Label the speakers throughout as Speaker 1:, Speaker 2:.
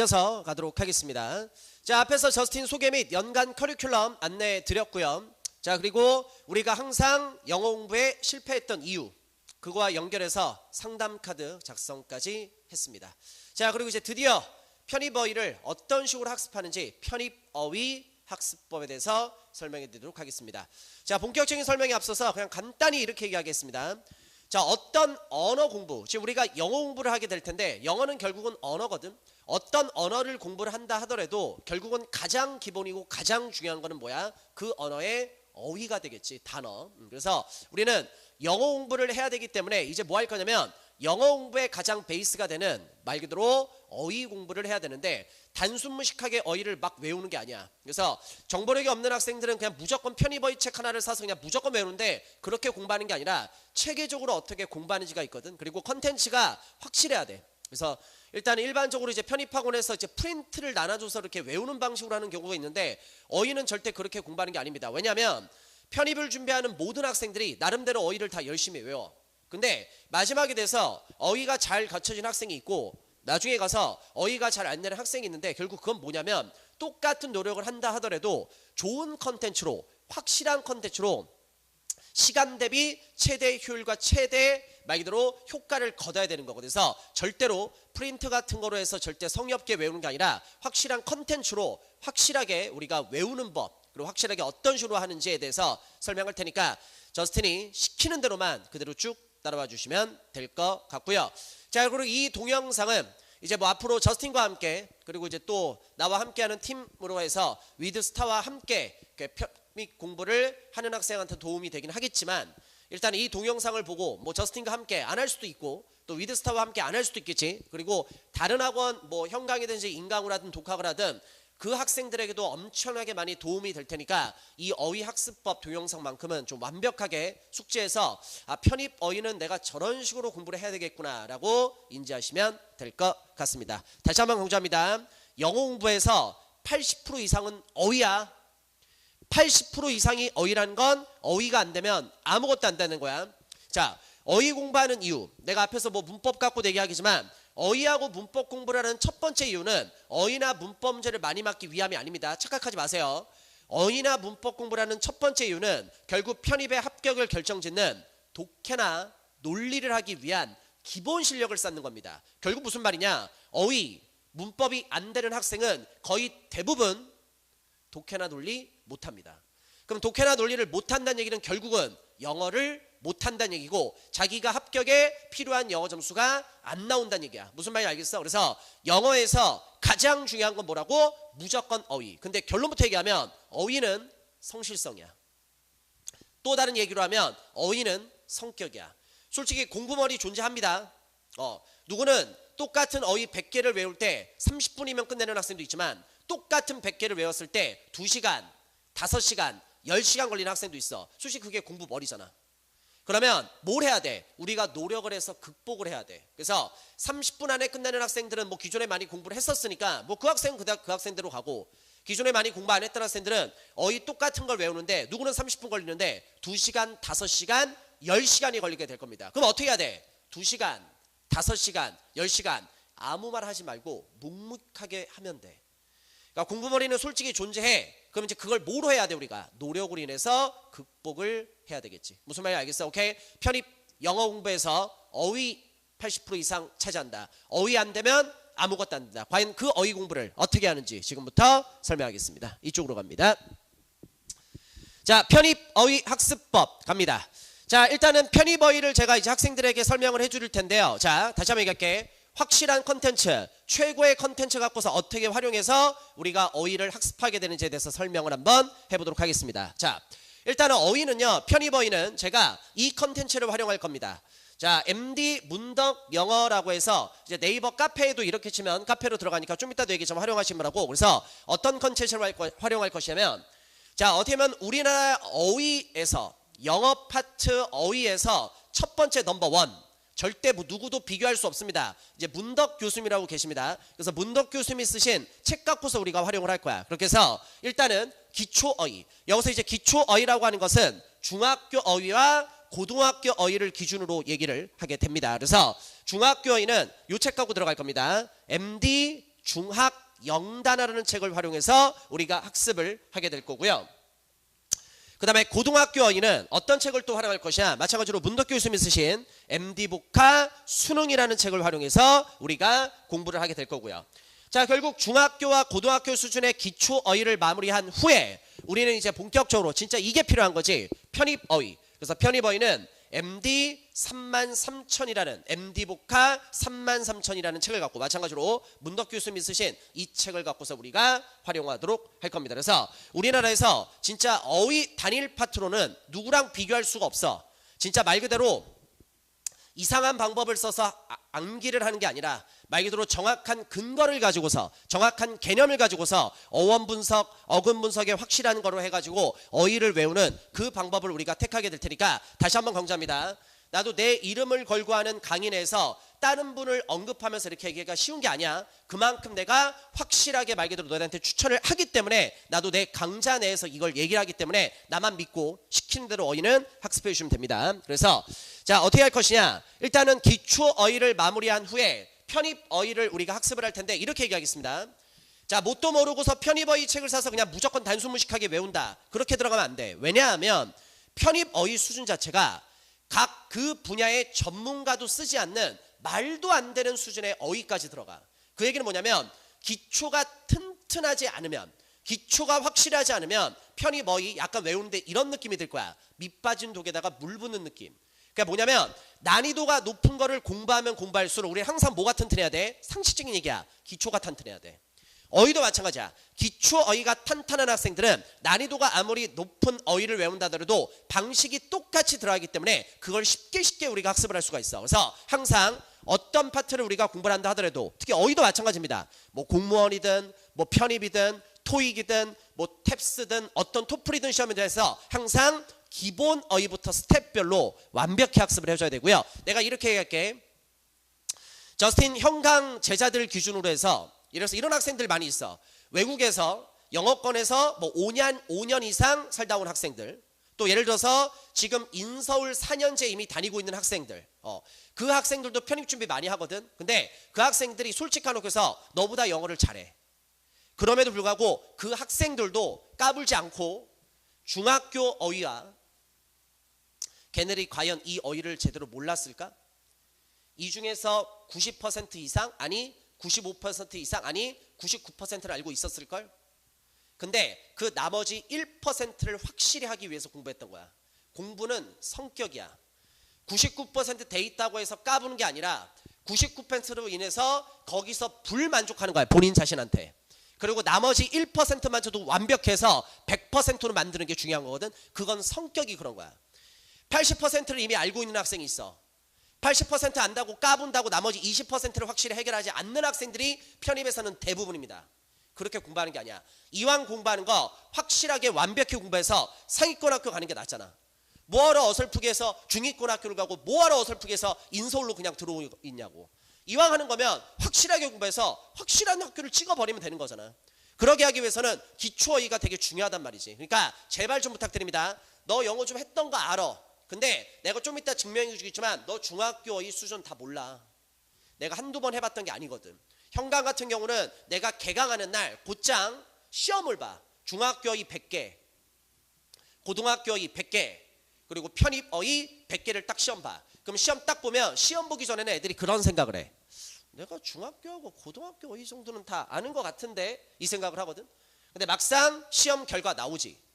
Speaker 1: 이어서 가도록 하겠습니다. 자, 앞에서 저스틴 소개 및 연간 커리큘럼 안내해 드렸고요. 자, 그리고 우리가 항상 영어 공부에 실패했던 이유, 그거와 연결해서 상담 카드 작성까지 했습니다. 자, 그리고 이제 드디어 편입 어휘를 어떤 식으로 학습하는지 편입 어휘 학습법에 대해서 설명해 드리도록 하겠습니다. 자, 본격적인 설명에 앞서서 그냥 간단히 이렇게 얘기하겠습니다. 자, 어떤 언어 공부, 지금 우리가 영어 공부를 하게 될 텐데 영어는 결국은 언어거든. 어떤 언어를 공부를 한다 하더라도 결국은 가장 기본이고 가장 중요한 거는 뭐야? 그 언어의 어휘가 되겠지, 단어. 그래서 우리는 영어 공부를 해야 되기 때문에 이제 뭐 할 거냐면 영어 공부의 가장 베이스가 되는 말 그대로 어휘 공부를 해야 되는데 단순 무식하게 어휘를 막 외우는 게 아니야. 그래서 정보력이 없는 학생들은 그냥 무조건 편입어휘 책 하나를 사서 그냥 무조건 외우는데 그렇게 공부하는 게 아니라 체계적으로 어떻게 공부하는지가 있거든. 그리고 컨텐츠가 확실해야 돼. 그래서 일단 일반적으로 이제 편입학원에서 이제 프린트를 나눠줘서 이렇게 외우는 방식으로 하는 경우가 있는데 어휘는 절대 그렇게 공부하는 게 아닙니다. 왜냐하면 편입을 준비하는 모든 학생들이 나름대로 어휘를 다 열심히 외워. 근데 마지막에 돼서 어휘가 잘 갖춰진 학생이 있고 나중에 가서 어휘가 잘 안 되는 학생이 있는데 결국 그건 뭐냐면 똑같은 노력을 한다 하더라도 좋은 컨텐츠로, 확실한 컨텐츠로 시간 대비 최대 효율과 최대 말 그대로 효과를 거둬야 되는 거거든요. 그래서 절대로 프린트 같은 거로 해서 절대 성의 없게 외우는 게 아니라 확실한 컨텐츠로 확실하게 우리가 외우는 법, 그리고 확실하게 어떤 식으로 하는지에 대해서 설명할 테니까 저스틴이 시키는 대로만 그대로 쭉 따라와 주시면 될 것 같고요. 자, 그리고 이 동영상은 이제 뭐 앞으로 저스틴과 함께 그리고 이제 또 나와 함께하는 팀으로 해서 위드스타와 함께 편입 공부를 하는 학생한테 도움이 되긴 하겠지만 일단 이 동영상을 보고 뭐 저스틴과 함께 안 할 수도 있고 또 위드스타와 함께 안 할 수도 있겠지. 그리고 다른 학원 뭐 현강이든지 인강을 하든 독학을 하든 그 학생들에게도 엄청나게 많이 도움이 될 테니까 이 어휘 학습법 동영상만큼은 좀 완벽하게 숙지해서 편입 어휘는 내가 저런 식으로 공부를 해야 되겠구나 라고 인지하시면 될 것 같습니다. 다시 한번 강조합니다. 영어 공부에서 80% 이상은 어휘야. 80% 이상이 어휘라는 건 어휘가 안 되면 아무것도 안 되는 거야. 자, 어휘 공부하는 이유, 내가 앞에서 뭐 문법 갖고 얘기하겠지만 어휘하고 문법 공부를 하는 첫 번째 이유는 어휘나 문법 문제를 많이 맞기 위함이 아닙니다. 착각하지 마세요. 어휘나 문법 공부를 하는 첫 번째 이유는 결국 편입의 합격을 결정짓는 독해나 논리를 하기 위한 기본 실력을 쌓는 겁니다. 결국 무슨 말이냐? 어휘, 문법이 안 되는 학생은 거의 대부분 독해나 논리 못합니다. 그럼 독해나 논리를 못한다는 얘기는 결국은 영어를 못한다는 얘기고 자기가 합격에 필요한 영어 점수가 안 나온다는 얘기야. 무슨 말인지 알겠어? 그래서 영어에서 가장 중요한 건 뭐라고? 무조건 어휘. 근데 결론부터 얘기하면 어휘는 성실성이야. 또 다른 얘기로 하면 어휘는 성격이야. 솔직히 공부머리 존재합니다. 누구는 똑같은 어휘 100개를 외울 때 30분이면 끝내는 학생도 있지만 똑같은 100개를 외웠을 때 2시간, 5시간, 10시간 걸리는 학생도 있어. 솔직히 그게 공부머리잖아. 그러면 뭘 해야 돼? 우리가 노력을 해서 극복을 해야 돼. 그래서 30분 안에 끝내는 학생들은 뭐 기존에 많이 공부를 했었으니까 뭐 그 학생은 그 학생대로 가고 기존에 많이 공부 안 했던 학생들은 어휘 똑같은 걸 외우는데 누구는 30분 걸리는데 2시간, 5시간, 10시간이 걸리게 될 겁니다. 그럼 어떻게 해야 돼? 2시간, 5시간, 10시간 아무 말 하지 말고 묵묵하게 하면 돼. 그러니까 공부머리는 솔직히 존재해. 그럼 이제 그걸 뭐로 해야 돼? 우리가 노력으로 인해서 극복을 해야 되겠지. 무슨 말인지 알겠어? 오케이? 편입 영어 공부에서 어휘 80% 이상 차지한다. 어휘 안 되면 아무것도 안 된다. 과연 그 어휘 공부를 어떻게 하는지 지금부터 설명하겠습니다. 이쪽으로 갑니다. 자, 편입 어휘 학습법 갑니다. 자, 일단은 편입 어휘를 제가 이제 학생들에게 설명을 해줄 텐데요. 자, 다시 한번 얘기할게. 확실한 컨텐츠, 최고의 컨텐츠 갖고서 어떻게 활용해서 우리가 어휘를 학습하게 되는지에 대해서 설명을 한번 해보도록 하겠습니다. 자, 일단은 어휘는요, 편입 어휘는 제가 이 컨텐츠를 활용할 겁니다. 자, MD 문덕 영어라고 해서 이제 네이버 카페에도 이렇게 치면 카페로 들어가니까 좀 이따도 얘기 좀 활용하시라고. 그래서 어떤 컨텐츠를 활용할 것이냐면, 자, 어떻게 보면 우리나라 어휘에서 영어 파트 어휘에서 첫 번째 넘버 원. 절대 누구도 비교할 수 없습니다. 이제 문덕 교수님이라고 계십니다. 그래서 문덕 교수님이 쓰신 책 갖고서 우리가 활용을 할 거야. 그렇게 해서 일단은 기초 어휘. 여기서 이제 기초 어휘라고 하는 것은 중학교 어휘와 고등학교 어휘를 기준으로 얘기를 하게 됩니다. 그래서 중학교 어휘는 이 책 갖고 들어갈 겁니다. MD 중학 영단어라는 책을 활용해서 우리가 학습을 하게 될 거고요. 그 다음에 고등학교 어휘는 어떤 책을 또 활용할 것이냐, 마찬가지로 문덕기 교수님이 쓰신 MD복화 수능이라는 책을 활용해서 우리가 공부를 하게 될 거고요. 자, 결국 중학교와 고등학교 수준의 기초 어휘를 마무리한 후에 우리는 이제 본격적으로 진짜 이게 필요한 거지, 편입 어휘. 그래서 편입 어휘는 MD 33,000이라는 MD복화 33,000이라는 책을 갖고, 마찬가지로 문덕기 교수님이 쓰신 이 책을 갖고서 우리가 활용하도록 할 겁니다. 그래서 우리나라에서 진짜 어휘 단일 파트로는 누구랑 비교할 수가 없어. 진짜 말 그대로 이상한 방법을 써서 암기를 하는 게 아니라 말 그대로 정확한 근거를 가지고서, 정확한 개념을 가지고서 어원 분석, 어근 분석에 확실한 거로 해가지고 어휘를 외우는 그 방법을 우리가 택하게 될 테니까 다시 한번 강조합니다. 나도 내 이름을 걸고 하는 강의 내에서 다른 분을 언급하면서 이렇게 얘기가 쉬운 게 아니야. 그만큼 내가 확실하게 말 그대로 너희한테 추천을 하기 때문에, 나도 내 강좌 내에서 이걸 얘기를 하기 때문에 나만 믿고 시키는 대로 어휘는 학습해 주시면 됩니다. 그래서 자, 어떻게 할 것이냐, 일단은 기초 어휘를 마무리한 후에 편입 어휘를 우리가 학습을 할 텐데 이렇게 얘기하겠습니다. 자, 뭣도 모르고서 편입 어휘 책을 사서 그냥 무조건 단순무식하게 외운다, 그렇게 들어가면 안 돼. 왜냐하면 편입 어휘 수준 자체가 각 그 분야의 전문가도 쓰지 않는 말도 안 되는 수준의 어휘까지 들어가. 그 얘기는 뭐냐면 기초가 튼튼하지 않으면, 기초가 확실하지 않으면 편입 어휘 약간 외우는데 이런 느낌이 들 거야. 밑 빠진 독에다가 물 붓는 느낌. 그러니까 뭐냐면 난이도가 높은 거를 공부하면 공부할수록 우리는 항상 뭐가 튼튼해야 돼? 상식적인 얘기야. 기초가 탄탄해야 돼. 어휘도 마찬가지야. 기초 어휘가 탄탄한 학생들은 난이도가 아무리 높은 어휘를 외운다 하더라도 방식이 똑같이 들어가기 때문에 그걸 쉽게 우리가 학습을 할 수가 있어. 그래서 항상 어떤 파트를 우리가 공부를 한다 하더라도, 특히 어휘도 마찬가지입니다. 뭐 공무원이든 뭐 편입이든 토익이든 뭐 탭스든 어떤 토플이든 시험에 대해서 항상 기본 어휘부터 스텝별로 완벽히 학습을 해줘야 되고요. 내가 이렇게 얘기할게. 저스틴 형강 제자들 기준으로 해서, 이래서 이런 학생들 많이 있어. 외국에서 영어권에서 뭐 5년 이상 살다 온 학생들, 또 예를 들어서 지금 인서울 4년제 이미 다니고 있는 학생들, 그 학생들도 편입 준비 많이 하거든. 근데 그 학생들이 솔직하게 해서 너보다 영어를 잘해. 그럼에도 불구하고 그 학생들도 까불지 않고 중학교 어휘와, 걔네들이 과연 이 어휘를 제대로 몰랐을까? 이 중에서 90% 이상, 아니 95% 이상, 아니 99%를 알고 있었을걸? 근데 그 나머지 1%를 확실히 하기 위해서 공부했던 거야. 공부는 성격이야. 99% 돼 있다고 해서 까부는 게 아니라 99%로 인해서 거기서 불만족하는 거야, 본인 자신한테. 그리고 나머지 1%만져도 완벽해서 100%로 만드는 게 중요한 거거든. 그건 성격이 그런 거야. 80%를 이미 알고 있는 학생이 있어. 80% 안다고 까분다고 나머지 20%를 확실히 해결하지 않는 학생들이 편입에서는 대부분입니다. 그렇게 공부하는 게 아니야. 이왕 공부하는 거 확실하게 완벽히 공부해서 상위권 학교 가는 게 낫잖아. 뭐하러 어설프게 해서 중위권 학교를 가고 뭐하러 어설프게 해서 인서울로 그냥 들어오고 있냐고. 이왕 하는 거면 확실하게 공부해서 확실한 학교를 찍어버리면 되는 거잖아. 그러게 하기 위해서는 기초 어휘가 되게 중요하단 말이지. 그러니까 제발 좀 부탁드립니다. 너 영어 좀 했던 거 알아. 근데 내가 좀 이따 증명해 주겠지만 너 중학교 어휘 수준 다 몰라. 내가 한두 번 해봤던 게 아니거든. 형강 같은 경우는 내가 개강하는 날 곧장 시험을 봐. 중학교 어휘 100개, 고등학교 어휘 100개, 그리고 편입 어휘 100개를 딱 시험 봐. 그럼 시험 딱 보면 시험 보기 전에는 애들이 그런 생각을 해. 내가 중학교하고 고등학교 어휘 정도는 다 아는 것 같은데, 이 생각을 하거든. 근데 막상 시험 결과 나오지.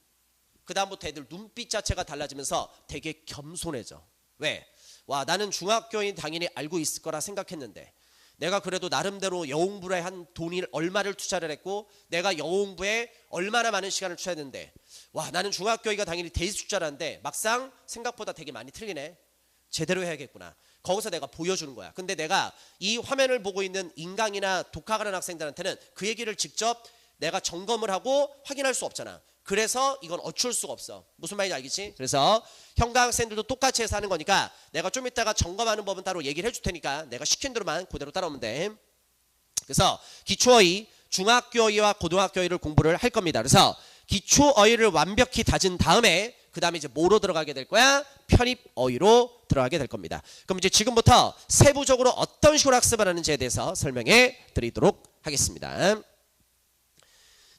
Speaker 1: 그 다음부터 애들 눈빛 자체가 달라지면서 되게 겸손해져. 왜? 와, 나는 중학교인 당연히 알고 있을 거라 생각했는데 내가 그래도 나름대로 영어공부에 한 돈을 얼마를 투자를 했고 내가 영어공부에 얼마나 많은 시간을 투자했는데, 와, 나는 중학교가 당연히 돼 있을 줄 알았는데 막상 생각보다 되게 많이 틀리네. 제대로 해야겠구나. 거기서 내가 보여주는 거야. 근데 내가 이 화면을 보고 있는 인강이나 독학하는 학생들한테는 그 얘기를 직접 내가 점검을 하고 확인할 수 없잖아. 그래서 이건 어쩔 수가 없어. 무슨 말인지 알겠지? 그래서 형과 학생들도 똑같이 해서 하는 거니까 내가 좀 이따가 점검하는 법은 따로 얘기를 해줄 테니까 내가 시킨 대로만 그대로 따라오면 돼. 그래서 기초어휘, 중학교어휘와 고등학교어휘를 공부를 할 겁니다. 그래서 기초어휘를 완벽히 다진 다음에 그 다음에 이제 뭐로 들어가게 될 거야? 편입어휘로 들어가게 될 겁니다. 그럼 이제 지금부터 세부적으로 어떤 식으로 학습을 하는지에 대해서 설명해 드리도록 하겠습니다.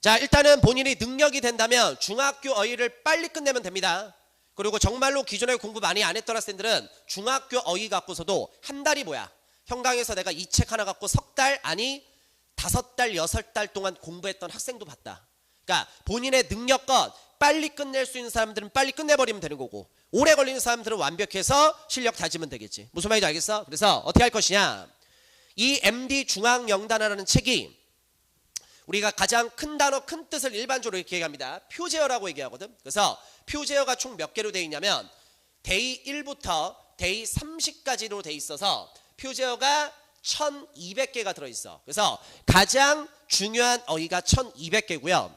Speaker 1: 자, 일단은 본인이 능력이 된다면 중학교 어휘를 빨리 끝내면 됩니다. 그리고 정말로 기존에 공부 많이 안 했던 학생들은 중학교 어휘 갖고서도 한 달이 뭐야? 현강에서 내가 이 책 하나 갖고 석 달 아니 5달 6달 동안 공부했던 학생도 봤다. 그러니까 본인의 능력껏 빨리 끝낼 수 있는 사람들은 빨리 끝내버리면 되는 거고, 오래 걸리는 사람들은 완벽해서 실력 다지면 되겠지. 무슨 말인지 알겠어? 그래서 어떻게 할 것이냐, 이 MD 중앙영단어라는 책이 우리가 가장 큰 단어, 큰 뜻을 일반적으로 이렇게 얘기합니다. 표제어라고 얘기하거든. 그래서 표제어가 총 몇 개로 되어 있냐면 데이 1부터 데이 30까지로 되어 있어서 표제어가 1200개가 들어있어. 그래서 가장 중요한 어휘가 1200개고요.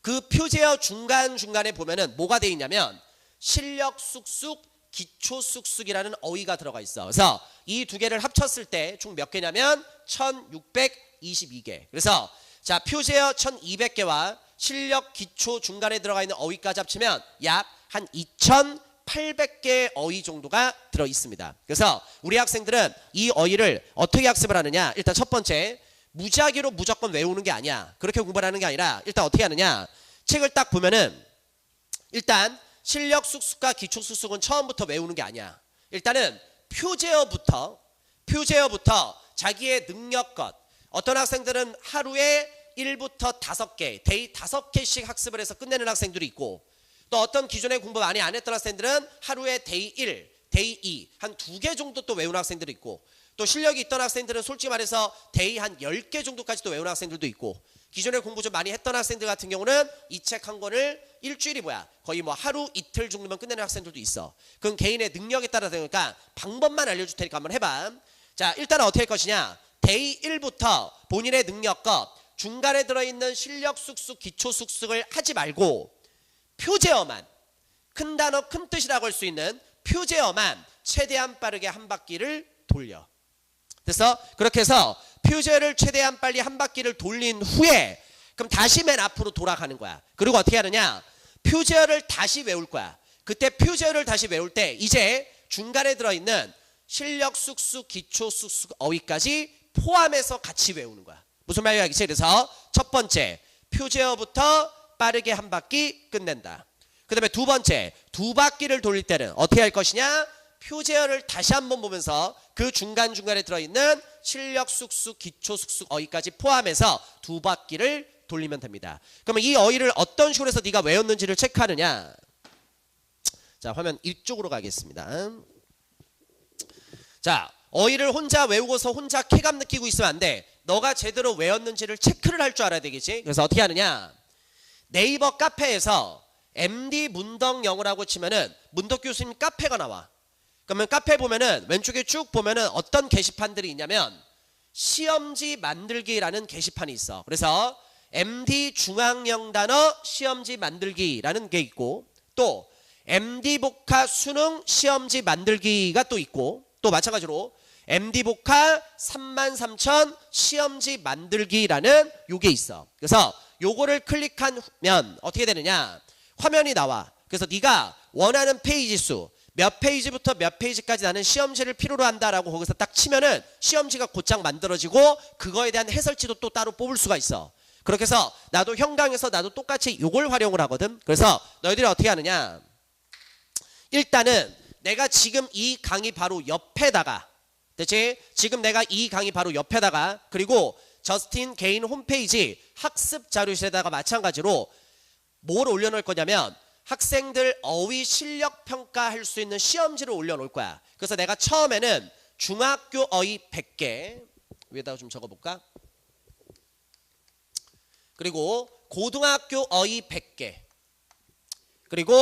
Speaker 1: 그 표제어 중간중간에 보면은 뭐가 되어 있냐면 실력 쑥쑥, 기초 쑥쑥이라는 어휘가 들어가 있어. 그래서 이 두 개를 합쳤을 때 총 몇 개냐면 1622개. 그래서 자, 표제어 1200개와 실력 기초 중간에 들어가 있는 어휘까지 합치면 약 한 2800개의 어휘 정도가 들어 있습니다. 그래서 우리 학생들은 이 어휘를 어떻게 학습을 하느냐, 일단 첫 번째, 무작위로 무조건 외우는 게 아니야. 그렇게 공부를 하는 게 아니라 일단 어떻게 하느냐, 책을 딱 보면은 일단 실력 쑥쑥과 기초 쑥쑥은 처음부터 외우는 게 아니야. 일단은 표제어부터 자기의 능력껏, 어떤 학생들은 하루에 1부터 5개, 데이 5개씩 학습을 해서 끝내는 학생들이 있고, 또 어떤 기존에 공부 많이 안 했던 학생들은 하루에 데이 1, 데이 2, 한 2개 정도 또 외우는 학생들이 있고, 또 실력이 있던 학생들은 솔직히 말해서 데이 한 10개 정도까지도 외우는 학생들도 있고, 기존에 공부 좀 많이 했던 학생들 같은 경우는 이 책 한 권을 일주일이 뭐야, 거의 뭐 하루 이틀 정도면 끝내는 학생들도 있어. 그건 개인의 능력에 따라 되니까 방법만 알려줄 테니까 한번 해봐. 자, 일단은 어떻게 할 것이냐, 데이 1부터 본인의 능력껏 중간에 들어있는 실력 쑥쑥, 기초 쑥쑥을 하지 말고 표제어만, 큰 단어, 큰 뜻이라고 할 수 있는 표제어만 최대한 빠르게 한 바퀴를 돌려. 그래서 그렇게 해서 표제어를 최대한 빨리 한 바퀴를 돌린 후에 그럼 다시 맨 앞으로 돌아가는 거야. 그리고 어떻게 하느냐, 표제어를 다시 외울 거야. 그때 표제어를 다시 외울 때 이제 중간에 들어있는 실력 쑥쑥, 기초 쑥쑥 어휘까지 포함해서 같이 외우는 거야. 무슨 말이야? 그래서 첫 번째, 표제어부터 빠르게 한 바퀴 끝낸다. 그 다음에 두 번째, 두 바퀴를 돌릴 때는 어떻게 할 것이냐, 표제어를 다시 한번 보면서 그 중간중간에 들어있는 실력 쑥쑥, 기초 쑥쑥 어휘까지 포함해서 두 바퀴를 돌리면 됩니다. 그러면 이 어휘를 어떤 식으로 해서 네가 외웠는지를 체크하느냐. 자, 화면 이쪽으로 가겠습니다. 자, 어휘를 혼자 외우고서 혼자 쾌감 느끼고 있으면 안 돼. 너가 제대로 외웠는지를 체크를 할 줄 알아야 되겠지. 그래서 어떻게 하느냐, 네이버 카페에서 MD 문덕 영어라고 치면은 문덕 교수님 카페가 나와. 그러면 카페 보면은 왼쪽에 쭉 보면은 어떤 게시판들이 있냐면 시험지 만들기라는 게시판이 있어. 그래서 MD 중앙영단어 시험지 만들기라는 게 있고, 또 MD 복화 수능 시험지 만들기가 또 있고, 또 마찬가지로 MD 복화 33,000 시험지 만들기라는 요게 있어. 그래서 요거를 클릭하면 어떻게 되느냐, 화면이 나와. 그래서 네가 원하는 페이지 수, 몇 페이지부터 몇 페이지까지 나는 시험지를 필요로 한다라고 거기서 딱 치면은 시험지가 곧장 만들어지고 그거에 대한 해설지도 또 따로 뽑을 수가 있어. 그렇게 해서 나도 현강에서 나도 똑같이 요걸 활용을 하거든. 그래서 너희들이 어떻게 하느냐, 일단은 내가 지금 이 강의 바로 옆에다가, 됐지? 지금 내가 이 강의 바로 옆에다가, 그리고 저스틴 개인 홈페이지 학습 자료실에다가 마찬가지로 뭘 올려놓을 거냐면 학생들 어휘 실력 평가할 수 있는 시험지를 올려놓을 거야. 그래서 내가 처음에는 중학교 어휘 100개 위에다가 좀 적어볼까? 그리고 고등학교 어휘 100개, 그리고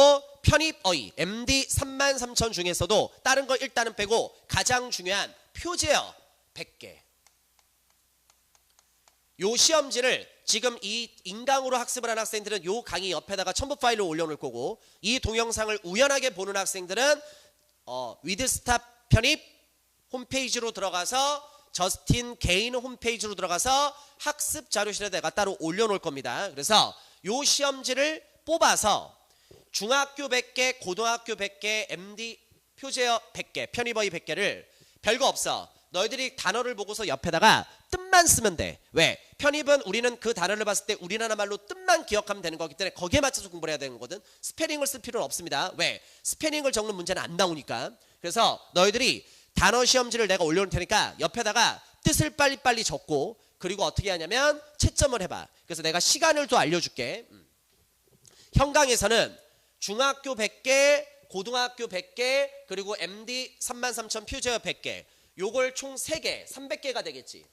Speaker 1: 편입 어휘 MD 33,000 중에서도 다른 거 일단은 빼고 가장 중요한 표제어 100개, 요 시험지를 지금 이 인강으로 학습을 한 학생들은 요 강의 옆에다가 첨부 파일로 올려놓을 거고, 이 동영상을 우연하게 보는 학생들은 위드스탑 편입 홈페이지로 들어가서 저스틴 개인 홈페이지로 들어가서 학습 자료실에 내가 따로 올려놓을 겁니다. 그래서 요 시험지를 뽑아서 중학교 100개, 고등학교 100개, MD 표제어 100개, 편입어휘 100개를 별거 없어. 너희들이 단어를 보고서 옆에다가 뜻만 쓰면 돼. 왜? 편입은 우리는 그 단어를 봤을 때 우리나라 말로 뜻만 기억하면 되는 거기 때문에 거기에 맞춰서 공부를 해야 되는 거거든. 스페링을 쓸 필요는 없습니다. 왜? 스페링을 적는 문제는 안 나오니까. 그래서 너희들이 단어 시험지를 내가 올려놓을 테니까 옆에다가 뜻을 빨리빨리 적고, 그리고 어떻게 하냐면 채점을 해봐. 그래서 내가 시간을 또 알려줄게. 현강에서는 중학교 100개, 고등학교 100개, 그리고 MD 33,000 퓨제어 100개, 요걸 총 3개, 300개가 되겠지.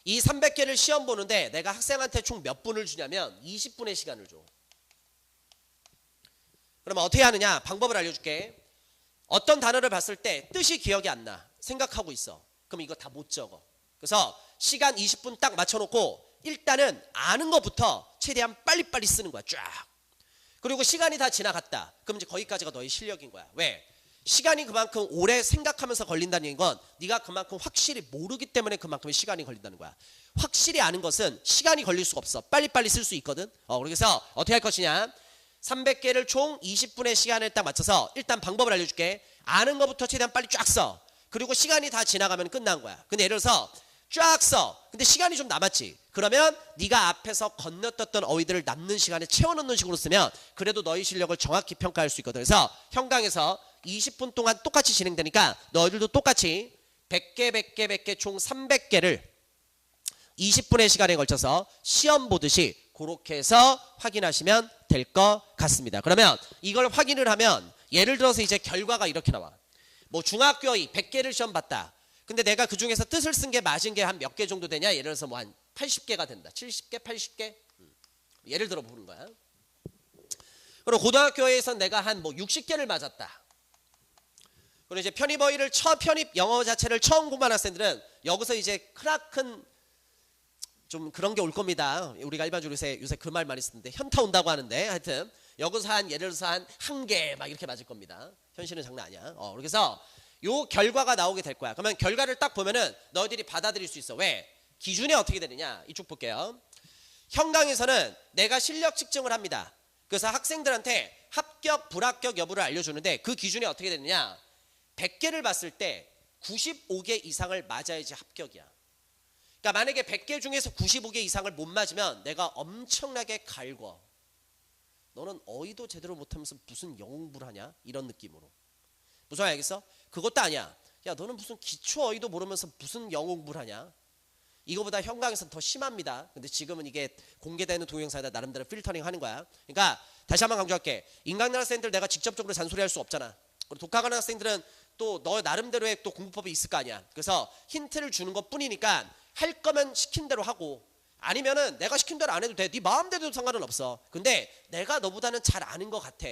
Speaker 1: 이 300개를 시험 보는데 내가 학생한테 총 몇 분을 주냐면 20분의 시간을 줘. 그러면 어떻게 하느냐? 방법을 알려줄게. 어떤 단어를 봤을 때 뜻이 기억이 안 나. 생각하고 있어. 그럼 이거 다 못 적어. 그래서 시간 20분 딱 맞춰놓고 일단은 아는 것부터 최대한 빨리빨리 쓰는 거야. 쫙. 그리고 시간이 다 지나갔다. 그럼 이제 거기까지가 너의 실력인 거야. 왜? 시간이 그만큼 오래 생각하면서 걸린다는 건 네가 그만큼 확실히 모르기 때문에 그만큼의 시간이 걸린다는 거야. 확실히 아는 것은 시간이 걸릴 수가 없어. 빨리빨리 쓸 수 있거든. 그래서 어떻게 할 것이냐? 300개를 총 20분의 시간을 딱 맞춰서 일단 방법을 알려줄게. 아는 것부터 최대한 빨리 쫙 써. 그리고 시간이 다 지나가면 끝난 거야. 근데 예를 들어서 쫙 써. 근데 시간이 좀 남았지. 그러면 네가 앞에서 건너떴던 어휘들을 남는 시간에 채워넣는 식으로 쓰면 그래도 너희 실력을 정확히 평가할 수 있거든. 그래서 현강에서 20분 동안 똑같이 진행되니까 너희들도 똑같이 100개 총 300개를 20분의 시간에 걸쳐서 시험 보듯이 그렇게 해서 확인하시면 될 것 같습니다. 그러면 이걸 확인을 하면 예를 들어서 이제 결과가 이렇게 나와. 뭐 중학교 어휘 100개를 시험 봤다. 근데 내가 그 중에서 뜻을 쓴 게 맞은 게 한 몇 개 정도 되냐? 예를 들어서 뭐 한 80개가 된다. 70개, 80개? 예를 들어 보는 거야. 그리고 고등학교에서 내가 한 뭐 60개를 맞았다. 그리고 이제 편입 어휘를 편입 영어 자체를 처음 공부한 학생들은 여기서 이제 크나큰 좀 그런 게 올 겁니다. 우리가 일반적으로 요새 그 말 많이 쓰는데 현타 온다고 하는데, 하여튼 여기서 한 예를 들어서 한 개 막 이렇게 맞을 겁니다. 현실은 장난 아니야. 그래서 요 결과가 나오게 될 거야. 그러면 결과를 딱 보면은 너희들이 받아들일 수 있어. 왜? 기준이 어떻게 되느냐? 이쪽 볼게요. 현강에서는 내가 실력 측정을 합니다. 그래서 학생들한테 합격, 불합격 여부를 알려주는데 그 기준이 어떻게 되느냐? 100개를 봤을 때 95개 이상을 맞아야지 합격이야. 그러니까 만약에 100개 중에서 95개 이상을 못 맞으면 내가 엄청나게 갈궈. 너는 어휘도 제대로 못하면서 무슨 영어 공부를 하냐? 이런 느낌으로. 무슨 말 알겠어? 그것도 아니야. 야, 너는 무슨 기초 어휘도 모르면서 무슨 영어 공부를 하냐? 이거보다 현강에서는 더 심합니다. 근데 지금은 이게 공개되는 동영상에다 나름대로 필터링 하는 거야. 그러니까 다시 한번 강조할게. 인강는 학생들 내가 직접적으로 잔소리할 수 없잖아. 그리고 독학하는 학생들은 또 너 나름대로의 또 공부법이 있을 거 아니야. 그래서 힌트를 주는 것 뿐이니까 할 거면 시킨 대로 하고, 아니면은 내가 시킨 대로 안 해도 돼. 네 마음대로 상관은 없어. 근데 내가 너보다는 잘 아는 것 같아.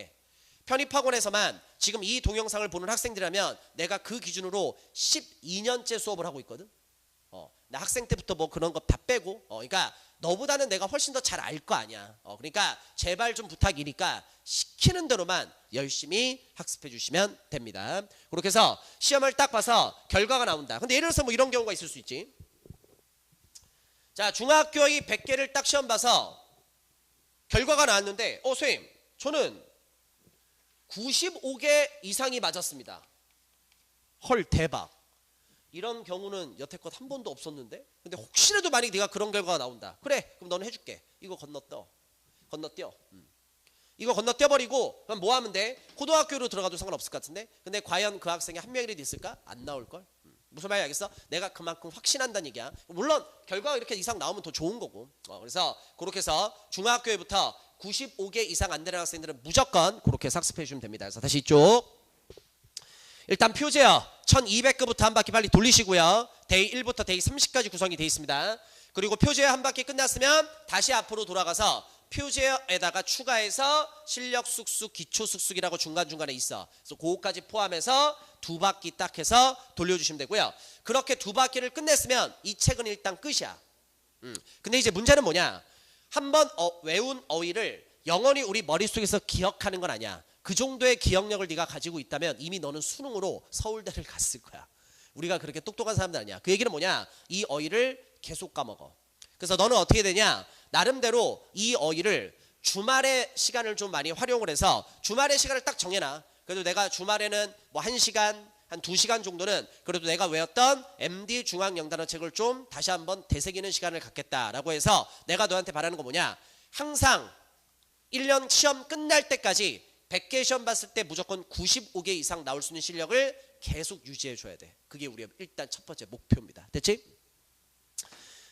Speaker 1: 편입학원에서만 지금 이 동영상을 보는 학생들이라면 내가 그 기준으로 12년째 수업을 하고 있거든. 나 학생 때부터 뭐 그런 거 다 빼고, 그러니까 너보다는 내가 훨씬 더 잘 알 거 아니야. 그러니까 제발 좀 부탁이니까 시키는 대로만 열심히 학습해 주시면 됩니다. 그렇게 해서 시험을 딱 봐서 결과가 나온다. 근데 예를 들어서 뭐 이런 경우가 있을 수 있지. 자, 중학교의 100개를 딱 시험 봐서 결과가 나왔는데, 선생님, 저는 95개 이상이 맞았습니다. 헐, 대박. 이런 경우는 여태껏 한 번도 없었는데, 근데 혹시라도 만약 네가 그런 결과가 나온다. 그래, 그럼 너는 해줄게. 이거 건너뛰어. 이거 건너뛰어버리고 그럼 뭐 하면 돼? 고등학교로 들어가도 상관없을 것 같은데, 근데 과연 그 학생이 한 명이라도 있을까? 안 나올걸? 무슨 말인지 알겠어? 내가 그만큼 확신한다는 얘기야. 물론 결과가 이렇게 이상 나오면 더 좋은 거고. 그래서 그렇게 해서 중학교에부터 95개 이상 안 되는 학생들은 무조건 그렇게 해서 학습해 주시면 됩니다. 그래서 다시 이쪽. 일단 표제어 1200급부터 한 바퀴 빨리 돌리시고요. 데이 1부터 데이 30까지 구성이 되어 있습니다. 그리고 표제어 한 바퀴 끝났으면 다시 앞으로 돌아가서 표제어에다가 추가해서 실력 쑥쑥, 기초 쑥쑥이라고 중간중간에 있어. 그래서 그거까지 포함해서 두 바퀴 딱 해서 돌려주시면 되고요. 그렇게 두 바퀴를 끝냈으면 이 책은 일단 끝이야. 근데 이제 문제는 뭐냐? 한번 외운 어휘를 영원히 우리 머릿속에서 기억하는 건 아니야. 그 정도의 기억력을 네가 가지고 있다면 이미 너는 수능으로 서울대를 갔을 거야. 우리가 그렇게 똑똑한 사람들 아니야. 그 얘기는 뭐냐? 이 어휘를 계속 까먹어. 그래서 너는 어떻게 되냐? 나름대로 이 어휘를 주말에 시간을 좀 많이 활용을 해서 주말의 시간을 딱 정해놔. 그래도 내가 주말에는 뭐 1시간, 한 2시간 정도는 그래도 내가 외웠던 MD 중앙영단어 책을 좀 다시 한번 되새기는 시간을 갖겠다라고 해서 내가 너한테 바라는 거 뭐냐? 항상 1년 시험 끝날 때까지 100개 시험 봤을 때 무조건 95개 이상 나올 수 있는 실력을 계속 유지해 줘야 돼. 그게 우리의 일단 첫 번째 목표입니다. 됐지?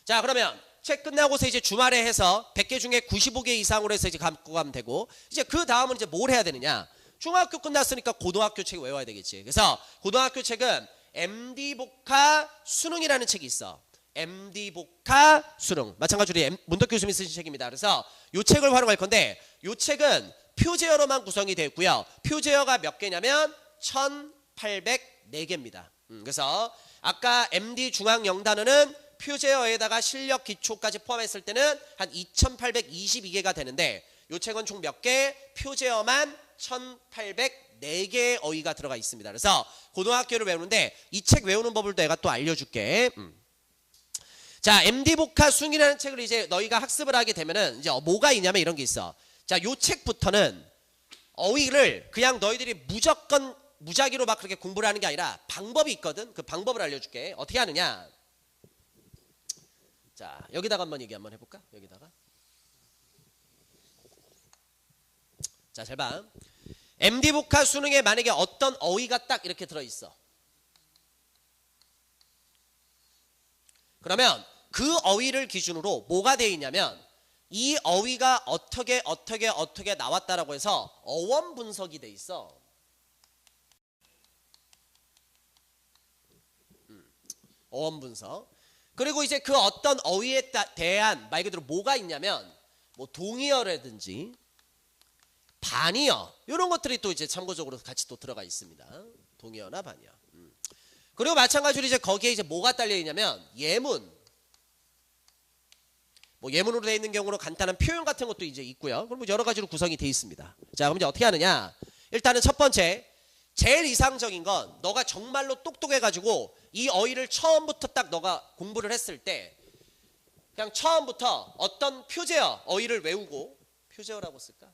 Speaker 1: 자, 그러면 책 끝나고서 이제 주말에 해서 100개 중에 95개 이상으로 해서 이제 갖고 가면 되고, 이제 그 다음은 이제 뭘 해야 되느냐? 중학교 끝났으니까 고등학교 책 외워야 되겠지. 그래서 고등학교 책은 MD 복화 수능이라는 책이 있어. MD 복화 수능. 마찬가지로 문덕 교수님이 쓰신 책입니다. 그래서 이 책을 활용할 건데, 이 책은 표제어로만 구성이 되어 있고요. 표제어가 몇 개냐면 1804개입니다. 그래서 아까 MD 중앙영단어는 표제어에다가 실력 기초까지 포함했을 때는 한 2822개가 되는데, 이 책은 총 몇 개? 표제어만 1804개의 어휘가 들어가 있습니다. 그래서 고등학교를 외우는데 이 책 외우는 법을 내가 또 알려줄게. 자, MD 복화 수능이라는 책을 이제 너희가 학습을 하게 되면은 이제 뭐가 있냐면 이런 게 있어. 자, 요 책부터는 어휘를 그냥 너희들이 무조건 무작위로 막 그렇게 공부를 하는 게 아니라 방법이 있거든. 그 방법을 알려줄게. 어떻게 하느냐? 자, 여기다가 한번 얘기 한번 해볼까? 여기다가. 자, 잘 봐. MD 복화 수능에 만약에 어떤 어휘가 딱 이렇게 들어있어. 그러면 그 어휘를 기준으로 뭐가 되어 있냐면, 이 어휘가 어떻게 나왔다라고 해서 어원 분석이 돼 있어. 어원 분석. 그리고 이제 그 어떤 어휘에 대한 말 그대로 뭐가 있냐면, 뭐 동의어라든지 반의어, 이런 것들이 또 이제 참고적으로 같이 또 들어가 있습니다. 동의어나 반의어. 그리고 마찬가지로 이제 거기에 이제 뭐가 딸려 있냐면 예문. 뭐 예문으로 되어 있는 경우로 간단한 표현 같은 것도 이제 있고요. 그럼 여러 가지로 구성이 되어 있습니다. 자, 그럼 이제 어떻게 하느냐? 일단은 첫 번째, 제일 이상적인 건 너가 정말로 똑똑해가지고 이 어휘를 처음부터 딱 너가 공부를 했을 때 그냥 처음부터 어떤 표제어 어휘를 외우고, 표제어라고 쓸까?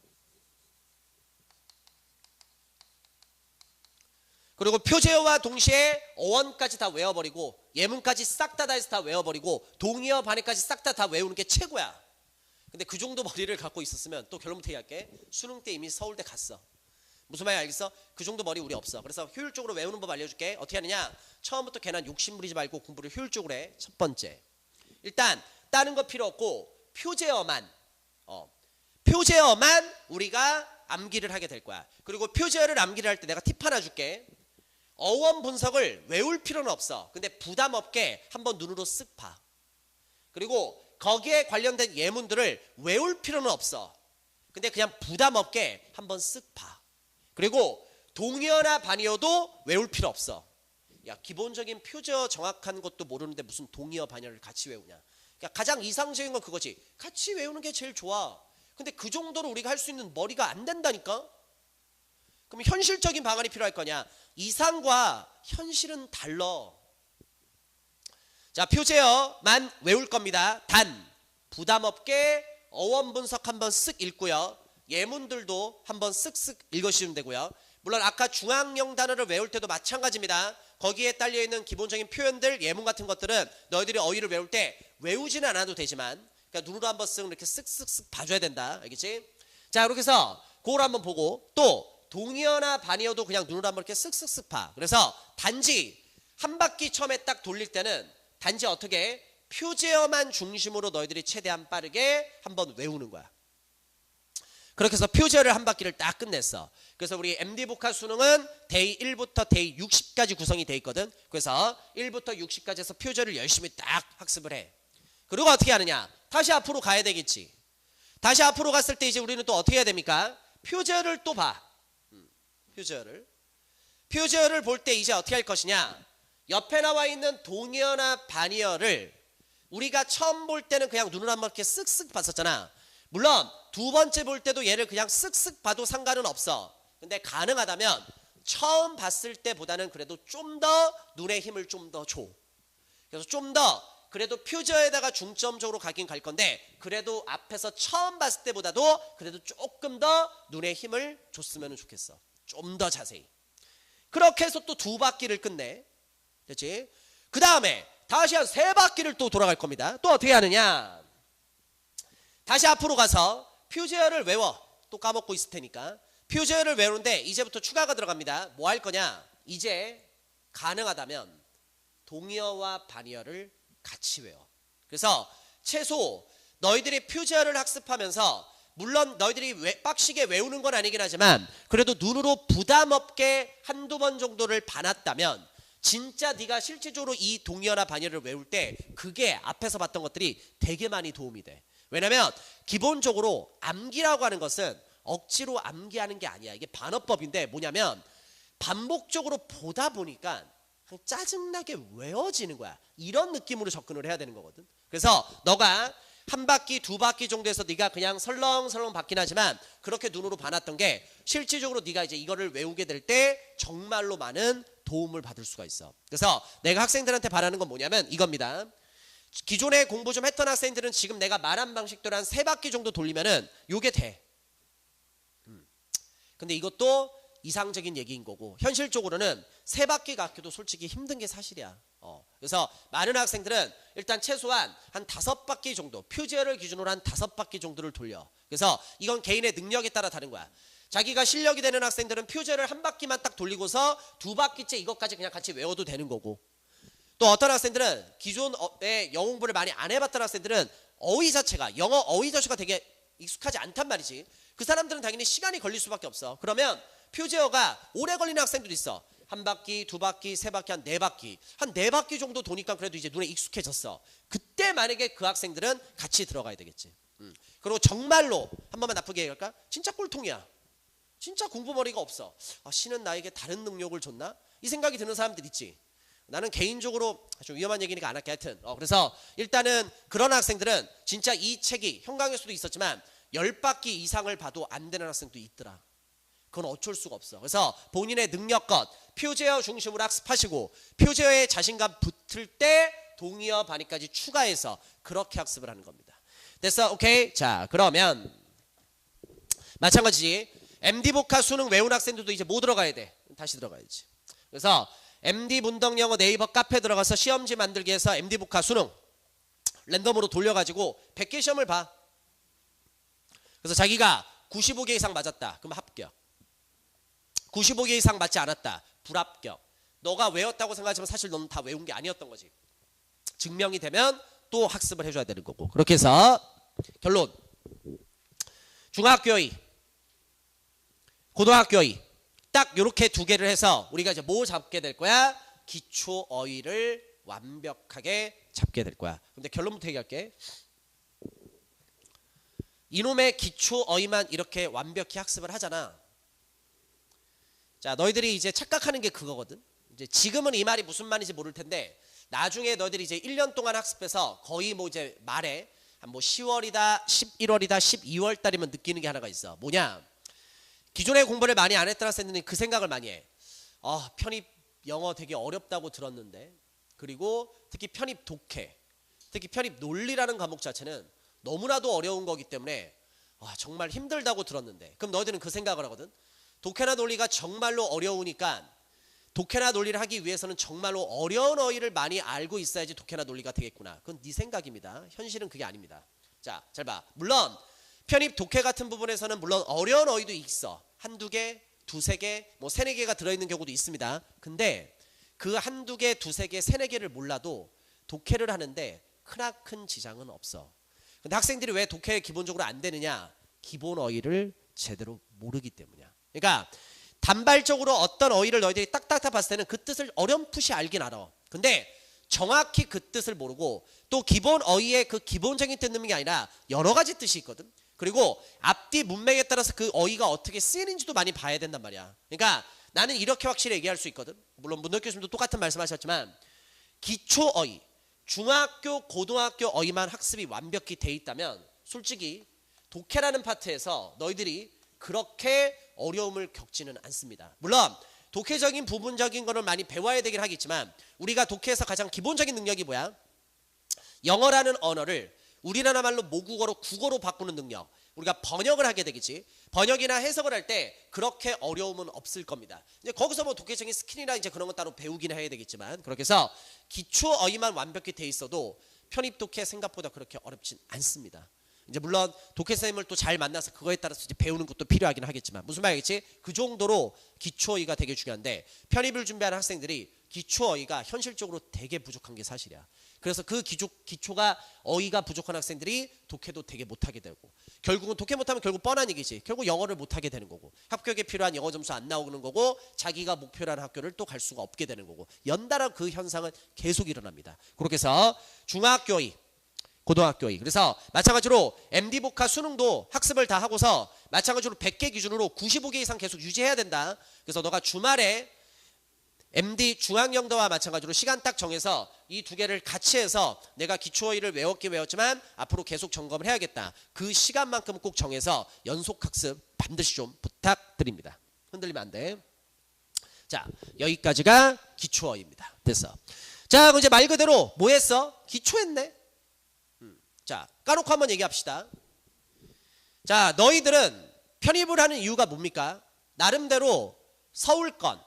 Speaker 1: 그리고 표제어와 동시에 어원까지 다 외워버리고 예문까지 싹 다 해서 다 외워버리고 동의어 반의까지 싹 다 외우는 게 최고야. 근데 그 정도 머리를 갖고 있었으면 또 결론부터 얘기할게. 수능 때 이미 서울대 갔어. 무슨 말인지 알겠어? 그 정도 머리 우리 없어. 그래서 효율적으로 외우는 법 알려줄게. 어떻게 하느냐? 처음부터 괜한 욕심 부리지 말고 공부를 효율적으로 해. 첫 번째, 일단 다른 거 필요 없고 표제어만 우리가 암기를 하게 될 거야. 그리고 표제어를 암기를 할 때 내가 팁 하나 줄게. 어원 분석을 외울 필요는 없어. 근데 부담 없게 한번 눈으로 쓱 봐. 그리고 거기에 관련된 예문들을 외울 필요는 없어. 근데 그냥 부담 없게 한번 쓱 봐. 그리고 동의어나 반의어도 외울 필요 없어. 야, 기본적인 표제어 정확한 것도 모르는데 무슨 동의어 반의어를 같이 외우냐. 그러니까 가장 이상적인 건 그거지. 같이 외우는 게 제일 좋아. 근데 그 정도로 우리가 할 수 있는 머리가 안 된다니까. 그럼 현실적인 방안이 필요할 거냐. 이상과 현실은 달라. 자, 표제어만 외울 겁니다. 단 부담 없게 어원 분석 한번 쓱 읽고요. 예문들도 한번 쓱쓱 읽으시면 되고요. 물론 아까 중앙영 단어를 외울 때도 마찬가지입니다. 거기에 딸려있는 기본적인 표현들, 예문 같은 것들은 너희들이 어휘를 외울 때 외우지는 않아도 되지만 그러니까 눈으로 한번 쓱 이렇게 쓱쓱쓱 봐줘야 된다. 알겠지? 자, 그렇게 해서 그걸 한번 보고, 또 동의어나 반의어도 그냥 눈으로 한번 이렇게 쓱쓱쓱 봐. 그래서 단지 한 바퀴 처음에 딱 돌릴 때는 단지 어떻게 표제어만 중심으로 너희들이 최대한 빠르게 한번 외우는 거야. 그렇게 해서 표제어를 한 바퀴를 딱 끝냈어. 그래서 우리 MD 복화 수능은 데이 1부터 데이 60까지 구성이 돼 있거든. 그래서 1부터 60까지 해서 표제어를 열심히 딱 학습을 해. 그리고 어떻게 하느냐? 다시 앞으로 가야 되겠지. 다시 앞으로 갔을 때 이제 우리는 또 어떻게 해야 됩니까? 표제어를 또 봐. 표제어를 볼 때 이제 어떻게 할 것이냐? 옆에 나와 있는 동의어나 반의어를 우리가 처음 볼 때는 그냥 눈으로 한번 이렇게 쓱쓱 봤었잖아. 물론 두 번째 볼 때도 얘를 그냥 쓱쓱 봐도 상관은 없어. 근데 가능하다면 처음 봤을 때보다는 그래도 좀 더 눈에 힘을 좀 더 줘. 그래서 좀 더 그래도 표제어에다가 중점적으로 가긴 갈 건데 그래도 앞에서 처음 봤을 때보다도 그래도 조금 더 눈에 힘을 줬으면 좋겠어. 좀 더 자세히. 그렇게 해서 또 2바퀴를 끝내. 됐지? 그 다음에 다시 한 3바퀴를 또 돌아갈 겁니다. 또 어떻게 하느냐? 다시 앞으로 가서 퓨제어를 외워. 또 까먹고 있을 테니까. 퓨제어를 외우는데 이제부터 추가가 들어갑니다. 뭐 할 거냐? 이제 가능하다면 동의어와 반의어를 같이 외워. 그래서 최소 너희들이 퓨제어를 학습하면서 물론 너희들이 빡시게 외우는 건 아니긴 하지만 그래도 눈으로 부담 없게 한두 번 정도를 봐놨다면 진짜 네가 실질적으로 이 동의어나 반의어를 외울 때 그게 앞에서 봤던 것들이 되게 많이 도움이 돼. 왜냐면 기본적으로 암기라고 하는 것은 억지로 암기하는 게 아니야. 이게 반어법인데 뭐냐면 반복적으로 보다 보니까 그냥 짜증나게 외워지는 거야. 이런 느낌으로 접근을 해야 되는 거거든. 그래서 너가 1바퀴, 2바퀴 정도에서 네가 그냥 설렁설렁 받긴 하지만 그렇게 눈으로 봐놨던 게 실질적으로 네가 이제 이거를 외우게 될 때 정말로 많은 도움을 받을 수가 있어. 그래서 내가 학생들한테 바라는 건 뭐냐면 이겁니다. 기존에 공부 좀 했던 학생들은 지금 내가 말한 방식대로 한 3바퀴 정도 돌리면은 요게 돼. 근데 이것도 이상적인 얘기인 거고 현실적으로는 3바퀴 갖기도 솔직히 힘든 게 사실이야. 그래서 많은 학생들은 일단 최소한 한 5바퀴 정도, 퓨제어를 기준으로 한 5바퀴 정도를 돌려. 그래서 이건 개인의 능력에 따라 다른 거야. 자기가 실력이 되는 학생들은 퓨제어를 1바퀴만 딱 돌리고서 2바퀴째 이것까지 그냥 같이 외워도 되는 거고, 또 어떤 학생들은 기존에 영어 공부를 많이 안 해봤던 학생들은 어휘 자체가, 영어 어휘 자체가 되게 익숙하지 않단 말이지. 그 사람들은 당연히 시간이 걸릴 수밖에 없어. 그러면 퓨제어가 오래 걸리는 학생들도 있어. 1바퀴, 2바퀴, 3바퀴, 한 4바퀴. 한 4바퀴 정도 도니까 그래도 이제 눈에 익숙해졌어. 그때 만약에 그 학생들은 같이 들어가야 되겠지. 그리고 정말로 한 번만 나쁘게 얘기할까? 진짜 꼴통이야. 진짜 공부머리가 없어. 신은 나에게 다른 능력을 줬나? 이 생각이 드는 사람들 있지. 나는 개인적으로 좀 위험한 얘기니까 안 할게. 하여튼 그래서 일단은 그런 학생들은 진짜 이 책이 현강에서도 있었지만 10바퀴 이상을 봐도 안 되는 학생도 있더라. 그건 어쩔 수가 없어. 그래서 본인의 능력껏 퓨제어 중심으로 학습하시고 퓨제어에 자신감 붙을 때 동의어 반의까지 추가해서 그렇게 학습을 하는 겁니다. 됐어? 오케이? 자, 그러면 마찬가지 MD복화 수능 외운 학생들도 이제 뭐 들어가야 돼? 다시 들어가야지. 그래서 MD 문덕영어 네이버 카페 들어가서 시험지 만들기 해서 MD복화 수능 랜덤으로 돌려가지고 100개 시험을 봐. 그래서 자기가 95개 이상 맞았다. 그럼 합격. 95개 이상 맞지 않았다. 불합격. 너가 외웠다고 생각하지만 사실 너는 다 외운 게 아니었던 거지. 증명이 되면 또 학습을 해줘야 되는 거고. 그렇게 해서 결론. 중학교의, 고등학교의 딱 이렇게 2개를 해서 우리가 이제 뭐 잡게 될 거야? 기초 어휘를 완벽하게 잡게 될 거야. 근데 결론부터 얘기할게. 이놈의 기초 어휘만 이렇게 완벽히 학습을 하잖아. 자, 너희들이 이제 착각하는 게 그거거든. 이제 지금은 이 말이 무슨 말인지 모를 텐데 나중에 너희들이 이제 1년 동안 학습해서 거의 뭐 이제 말에 한 뭐 10월이다, 11월이다, 12월 달이면 느끼는 게 하나가 있어. 뭐냐? 기존에 공부를 많이 안 했던 학생들은 그 생각을 많이 해. 편입 영어 되게 어렵다고 들었는데, 그리고 특히 편입 독해, 특히 편입 논리라는 과목 자체는 너무나도 어려운 거기 때문에 정말 힘들다고 들었는데, 그럼 너희들은 그 생각을 하거든. 독해나 논리가 정말로 어려우니까 독해나 논리를 하기 위해서는 정말로 어려운 어휘를 많이 알고 있어야지 독해나 논리가 되겠구나. 그건 네 생각입니다. 현실은 그게 아닙니다. 자, 잘 봐. 물론 편입 독해 같은 부분에서는 물론 어려운 어휘도 있어. 한두 개, 두세 개, 뭐 세네 개가 들어있는 경우도 있습니다. 근데 그 한두 개, 두세 개, 세네 개를 몰라도 독해를 하는데 크나큰 지장은 없어. 근데 학생들이 왜 독해 기본적으로 안 되느냐? 기본 어휘를 제대로 모르기 때문이야. 그러니까 단발적으로 어떤 어휘를 너희들이 딱딱딱 봤을 때는 그 뜻을 어렴풋이 알긴 알아. 근데 정확히 그 뜻을 모르고 또 기본 어휘의 그 기본적인 뜻는 게 아니라 여러 가지 뜻이 있거든. 그리고 앞뒤 문맥에 따라서 그 어휘가 어떻게 쓰이는지도 많이 봐야 된단 말이야. 그러니까 나는 이렇게 확실히 얘기할 수 있거든. 물론 문덕 교수님도 똑같은 말씀하셨지만 기초 어휘, 중학교, 고등학교 어휘만 학습이 완벽히 돼 있다면 솔직히 독해라는 파트에서 너희들이 그렇게 어려움을 겪지는 않습니다. 물론 독해적인 부분적인 거를 많이 배워야 되긴 하겠지만 우리가 독해에서 가장 기본적인 능력이 뭐야? 영어라는 언어를 우리나라 말로 모국어로 국어로 바꾸는 능력, 우리가 번역을 하게 되겠지. 번역이나 해석을 할 때 그렇게 어려움은 없을 겁니다. 이제 거기서 뭐 독해적인 스킬이나 이제 그런 건 따로 배우긴 해야 되겠지만, 그렇게 해서 기초 어휘만 완벽히 돼 있어도 편입 독해 생각보다 그렇게 어렵진 않습니다. 이제 물론 독해 선생님을 또 잘 만나서 그거에 따라서 이제 배우는 것도 필요하긴 하겠지만, 무슨 말이겠지? 그 정도로 기초 어휘가 되게 중요한데, 편입을 준비하는 학생들이 기초 어휘가 현실적으로 되게 부족한 게 사실이야. 그래서 그 기초가 어휘가 부족한 학생들이 독해도 되게 못하게 되고, 결국은 독해 못하면 결국 뻔한 얘기지. 결국 영어를 못하게 되는 거고, 합격에 필요한 영어 점수 안 나오는 거고, 자기가 목표라는 학교를 또 갈 수가 없게 되는 거고, 연달아 그 현상은 계속 일어납니다. 그렇게 해서 중학교 어휘, 고등학교 어휘, 그래서 마찬가지로 MD 복화 수능도 학습을 다 하고서 마찬가지로 100개 기준으로 95개 이상 계속 유지해야 된다. 그래서 너가 주말에 MD 중앙영어와 마찬가지로 시간 딱 정해서 이 두 개를 같이 해서 내가 기초어휘를 외웠긴 외웠지만 앞으로 계속 점검을 해야겠다. 그 시간만큼 꼭 정해서 연속학습 반드시 좀 부탁드립니다. 흔들리면 안 돼. 자, 여기까지가 기초어휘입니다. 됐어. 자, 그럼 이제 말 그대로 뭐 했어? 기초했네. 자, 까놓고 한번 얘기합시다. 자, 너희들은 편입을 하는 이유가 뭡니까? 나름대로 서울권,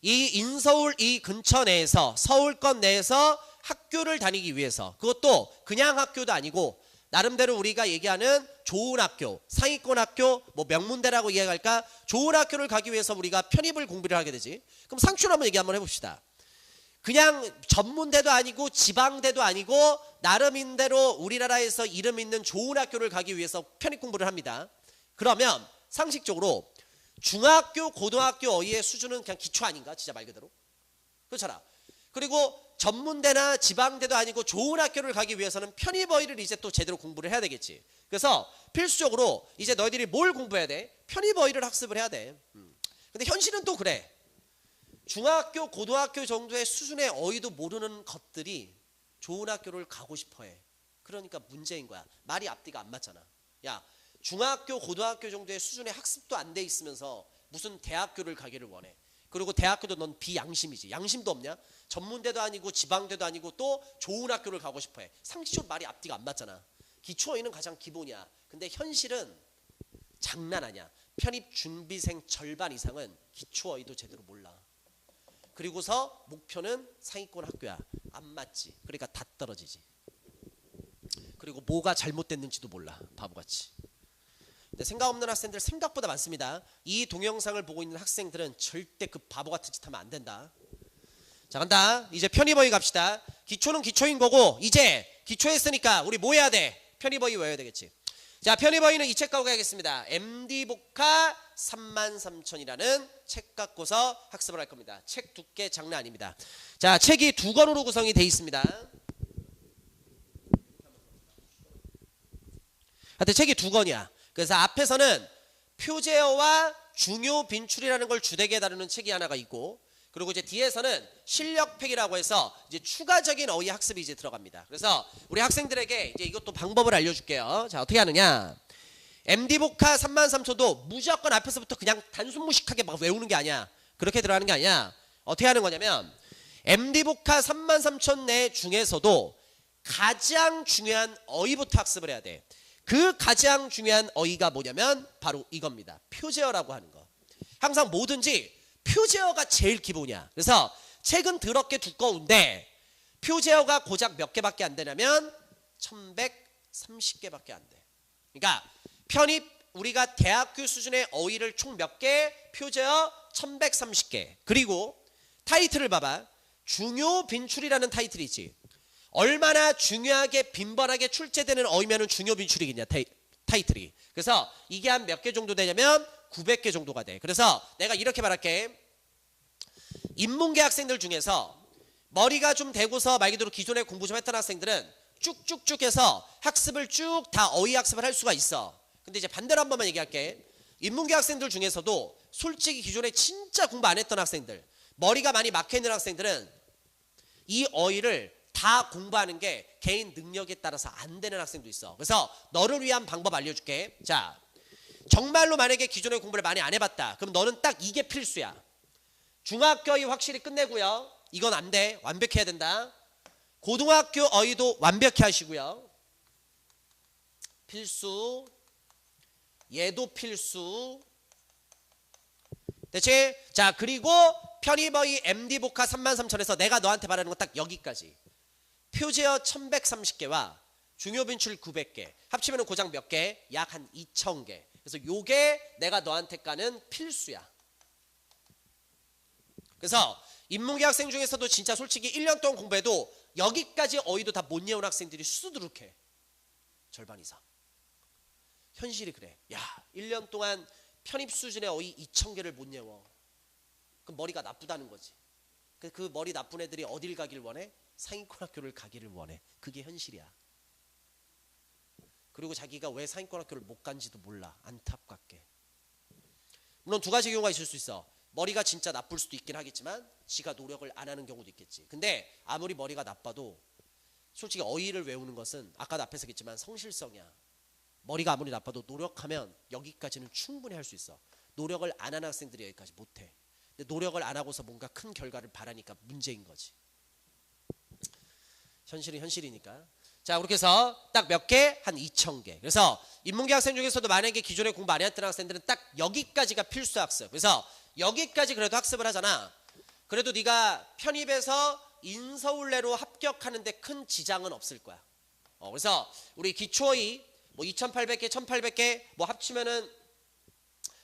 Speaker 1: 이 인서울 이 근처 내에서, 서울권 내에서 학교를 다니기 위해서, 그것도 그냥 학교도 아니고 나름대로 우리가 얘기하는 좋은 학교, 상위권 학교, 뭐 명문대라고 이야기할까? 좋은 학교를 가기 위해서 우리가 편입을 공부를 하게 되지. 그럼 상추를 한번 얘기 한번 해봅시다. 그냥 전문대도 아니고 지방대도 아니고 나름인대로 우리나라에서 이름 있는 좋은 학교를 가기 위해서 편입 공부를 합니다. 그러면 상식적으로 중학교, 고등학교 어휘의 수준은 그냥 기초 아닌가? 진짜 말 그대로. 그렇잖아. 그리고 전문대나 지방대도 아니고 좋은 학교를 가기 위해서는 편입 어휘를 이제 또 제대로 공부를 해야 되겠지. 그래서 필수적으로 이제 너희들이 뭘 공부해야 돼? 편입 어휘를 학습을 해야 돼. 근데 현실은 또 그래. 중학교, 고등학교 정도의 수준의 어휘도 모르는 것들이 좋은 학교를 가고 싶어해. 그러니까 문제인 거야. 말이 앞뒤가 안 맞잖아. 야, 중학교, 고등학교 정도의 수준의 학습도 안 돼 있으면서 무슨 대학교를 가기를 원해. 그리고 대학교도 넌 비양심이지. 양심도 없냐? 전문대도 아니고 지방대도 아니고 또 좋은 학교를 가고 싶어해. 상식적으로 말이 앞뒤가 안 맞잖아. 기초어휘는 가장 기본이야. 근데 현실은 장난 아니야. 편입 준비생 절반 이상은 기초어휘도 제대로 몰라. 그리고서 목표는 상위권 학교야. 안 맞지. 그러니까 다 떨어지지. 그리고 뭐가 잘못됐는지도 몰라. 바보같이. 근데 생각 없는 학생들 생각보다 많습니다. 이 동영상을 보고 있는 학생들은 절대 그 바보같은 짓 하면 안 된다. 자, 간다. 이제 편입어휘 갑시다. 기초는 기초인 거고, 이제 기초했으니까 우리 뭐 해야 돼? 편입어휘 외워야 되겠지. 자, 편입어휘는 이 책 갖고 가겠습니다. MD 복화 33,000이라는 책 갖고서 학습을 할 겁니다. 책 두께 장난 아닙니다. 자, 책이 두 권으로 구성이 되어 있습니다. 하여튼 책이 두 권이야. 그래서 앞에서는 표제어와 중요 빈출이라는 걸 주되게 다루는 책이 하나가 있고, 그리고 이제 뒤에서는 실력팩이라고 해서 이제 추가적인 어휘 학습이 이제 들어갑니다. 그래서 우리 학생들에게 이제 이것도 방법을 알려줄게요. 자, 어떻게 하느냐? MD 복화 33,000도 무조건 앞에서부터 그냥 단순 무식하게 막 외우는 게 아니야. 그렇게 들어가는 게 아니야. 어떻게 하는 거냐면 MD 복화 33,000 내 중에서도 가장 중요한 어휘부터 학습을 해야 돼. 그 가장 중요한 어휘가 뭐냐면 바로 이겁니다. 표제어라고 하는 거. 항상 뭐든지 표제어가 제일 기본이야. 그래서 책은 더럽게 두꺼운데 표제어가 고작 몇 개밖에 안 되냐면 1130개밖에 안 돼. 그러니까 편입 우리가 대학교 수준의 어휘를 총 몇 개? 표제어 1130개. 그리고 타이틀을 봐봐. 중요 빈출이라는 타이틀이 있지. 얼마나 중요하게 빈번하게 출제되는 어휘면은 중요 빈출이겠냐, 타이틀이. 그래서 이게 한 몇 개 정도 되냐면 900개 정도가 돼. 그래서 내가 이렇게 말할게. 인문계 학생들 중에서 머리가 좀 되고서 말 그대로 기존에 공부 좀 했던 학생들은 쭉쭉쭉 해서 학습을 쭉 다 어휘 학습을 할 수가 있어. 근데 이제 반대로 한 번만 얘기할게. 인문계 학생들 중에서도 솔직히 기존에 진짜 공부 안 했던 학생들, 머리가 많이 막혀있는 학생들은 이 어휘를 다 공부하는 게 개인 능력에 따라서 안 되는 학생도 있어. 그래서 너를 위한 방법 알려줄게. 자, 정말로 만약에 기존에 공부를 많이 안 해봤다. 그럼 너는 딱 이게 필수야. 중학교 어휘 확실히 끝내고요. 이건 안 돼. 완벽해야 된다. 고등학교 어휘도 완벽히 하시고요. 필수, 얘도 필수. 대체 자 그리고 편입어의 MD 복화 33,000에서 내가 너한테 말하는 거 딱 여기까지. 표제어 1130개와 중요 분출 900개 합치면 고작 몇 개? 약 한 2,000개. 그래서 요게 내가 너한테 까는 필수야. 그래서 인문계 학생 중에서도 진짜 솔직히 1년 동안 공부해도 여기까지 어휘도 다 못 외운 학생들이 수두룩해. 절반 이상. 현실이 그래. 야 1년 동안 편입 수준의 어휘 2,000개를 못 외워. 그럼 머리가 나쁘다는 거지. 그 머리 나쁜 애들이 어딜 가길 원해? 상위권 학교를 가기를 원해. 그게 현실이야. 그리고 자기가 왜 상위권 학교를 못 간지도 몰라. 안타깝게. 물론 두 가지 경우가 있을 수 있어. 머리가 진짜 나쁠 수도 있긴 하겠지만 지가 노력을 안 하는 경우도 있겠지. 근데 아무리 머리가 나빠도 솔직히 어휘를 외우는 것은 아까도 앞에서 했지만 성실성이야. 머리가 아무리 나빠도 노력하면 여기까지는 충분히 할 수 있어. 노력을 안 하는 학생들이 여기까지 못해. 근데 노력을 안 하고서 뭔가 큰 결과를 바라니까 문제인 거지. 현실은 현실이니까. 자 그렇게 해서 딱 몇 개? 한 2,000개. 그래서 인문계 학생 중에서도 만약에 기존에 공부 많이 했던 학생들은 딱 여기까지가 필수 학습. 그래서 여기까지 그래도 학습을 하잖아. 그래도 네가 편입에서 인서울내로 합격하는데 큰 지장은 없을 거야. 그래서 우리 기초어휘 뭐 2,800개, 1,800개 뭐 합치면은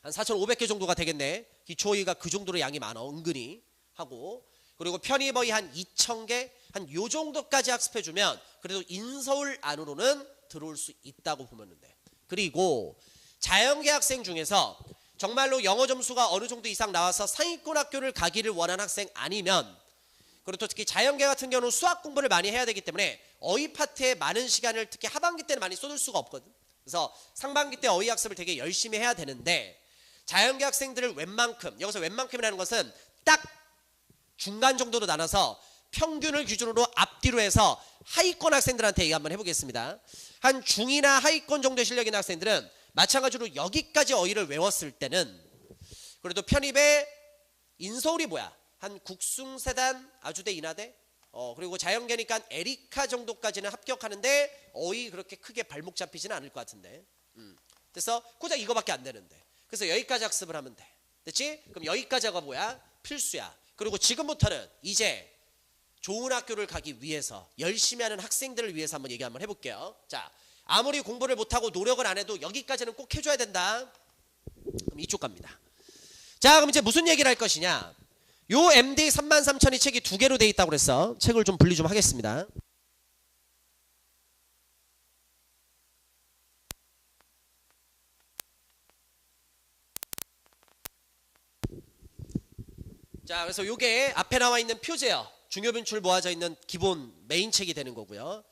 Speaker 1: 한 4,500개 정도가 되겠네. 기초어휘가 그 정도로 양이 많아. 은근히 하고. 그리고 편입어휘 한 2,000개 한 요 정도까지 학습해주면 그래도 인서울 안으로는 들어올 수 있다고 보면 돼. 그리고 자연계 학생 중에서 정말로 영어 점수가 어느 정도 이상 나와서 상위권 학교를 가기를 원하는 학생 아니면 그리고 또 특히 자연계 같은 경우는 수학 공부를 많이 해야 되기 때문에 어휘 파트에 많은 시간을 특히 하반기 때는 많이 쏟을 수가 없거든. 그래서 상반기 때 어휘 학습을 되게 열심히 해야 되는데 자연계 학생들을 웬만큼 여기서 웬만큼이라는 것은 딱 중간 정도로 나눠서 평균을 기준으로 앞뒤로 해서 하위권 학생들한테 얘기 한번 해보겠습니다. 한 중이나 하위권 정도의 실력 있는 학생들은 마찬가지로 여기까지 어휘를 외웠을 때는 그래도 편입에 인서울이 뭐야? 한 국숭세단 아주대 인하대 그리고 자연계니까 에리카 정도까지는 합격하는데 어휘 그렇게 크게 발목 잡히지는 않을 것 같은데 그래서 고작 이거밖에 안 되는데 그래서 여기까지 학습을 하면 돼. 됐지? 그럼 여기까지가 뭐야? 필수야. 그리고 지금부터는 이제 좋은 학교를 가기 위해서 열심히 하는 학생들을 위해서 한번 얘기 한번 해볼게요. 자, 아무리 공부를 못하고 노력을 안 해도 여기까지는 꼭 해줘야 된다. 그럼 이쪽 갑니다. 자, 그럼 이제 무슨 얘기를 할 것이냐? 요 MD 33,000이 책이 두 개로 돼 있다고 그랬어. 책을 좀 분리 좀 하겠습니다. 자, 그래서 요게 앞에 나와 있는 표제어 중요 분출 모아져 있는 기본 메인 책이 되는 거고요.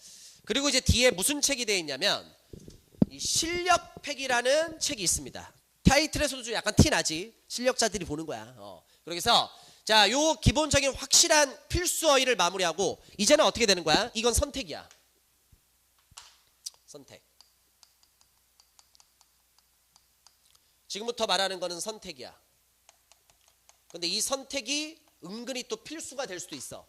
Speaker 1: 그리고 이제 뒤에 무슨 책이 되어 있냐면 이 실력팩이라는 책이 있습니다. 타이틀에서도 좀 약간 티 나지. 실력자들이 보는 거야. 그래서 자, 요 기본적인 확실한 필수 어휘를 마무리하고 이제는 어떻게 되는 거야? 이건 선택이야. 선택. 지금부터 말하는 거는 선택이야. 근데 이 선택이 은근히 또 필수가 될 수도 있어.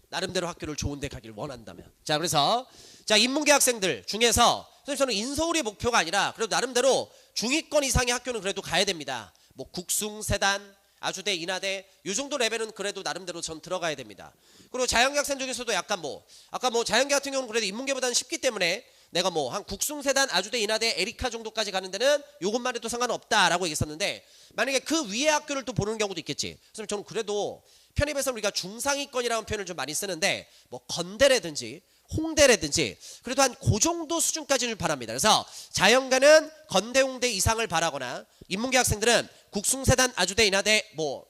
Speaker 1: 나름대로 학교를 좋은 데 가기를 원한다면. 자, 그래서 자, 인문계 학생들 중에서 선생님 저는 인서울이 목표가 아니라 그래도 나름대로 중위권 이상의 학교는 그래도 가야 됩니다. 뭐 국숭세단, 아주대, 인하대 요 정도 레벨은 그래도 나름대로 전 들어가야 됩니다. 그리고 자연계 학생 중에서도 약간 뭐 아까 뭐 자연계 같은 경우는 그래도 인문계보다는 쉽기 때문에 내가 뭐 한 국숭세단, 아주대, 인하대, 에리카 정도까지 가는 데는 요것만 해도 상관없다라고 얘기했었는데 만약에 그 위에 학교를 또 보는 경우도 있겠지. 그래서 저는 그래도 편입에서 우리가 중상위권이라는 표현을 좀 많이 쓰는데 뭐 건대라든지 홍대라든지 그래도 한 그 정도 수준까지는 바랍니다. 그래서 자연계는 건대, 홍대 이상을 바라거나 인문계 학생들은 국숭세단, 아주대, 인하대 뭐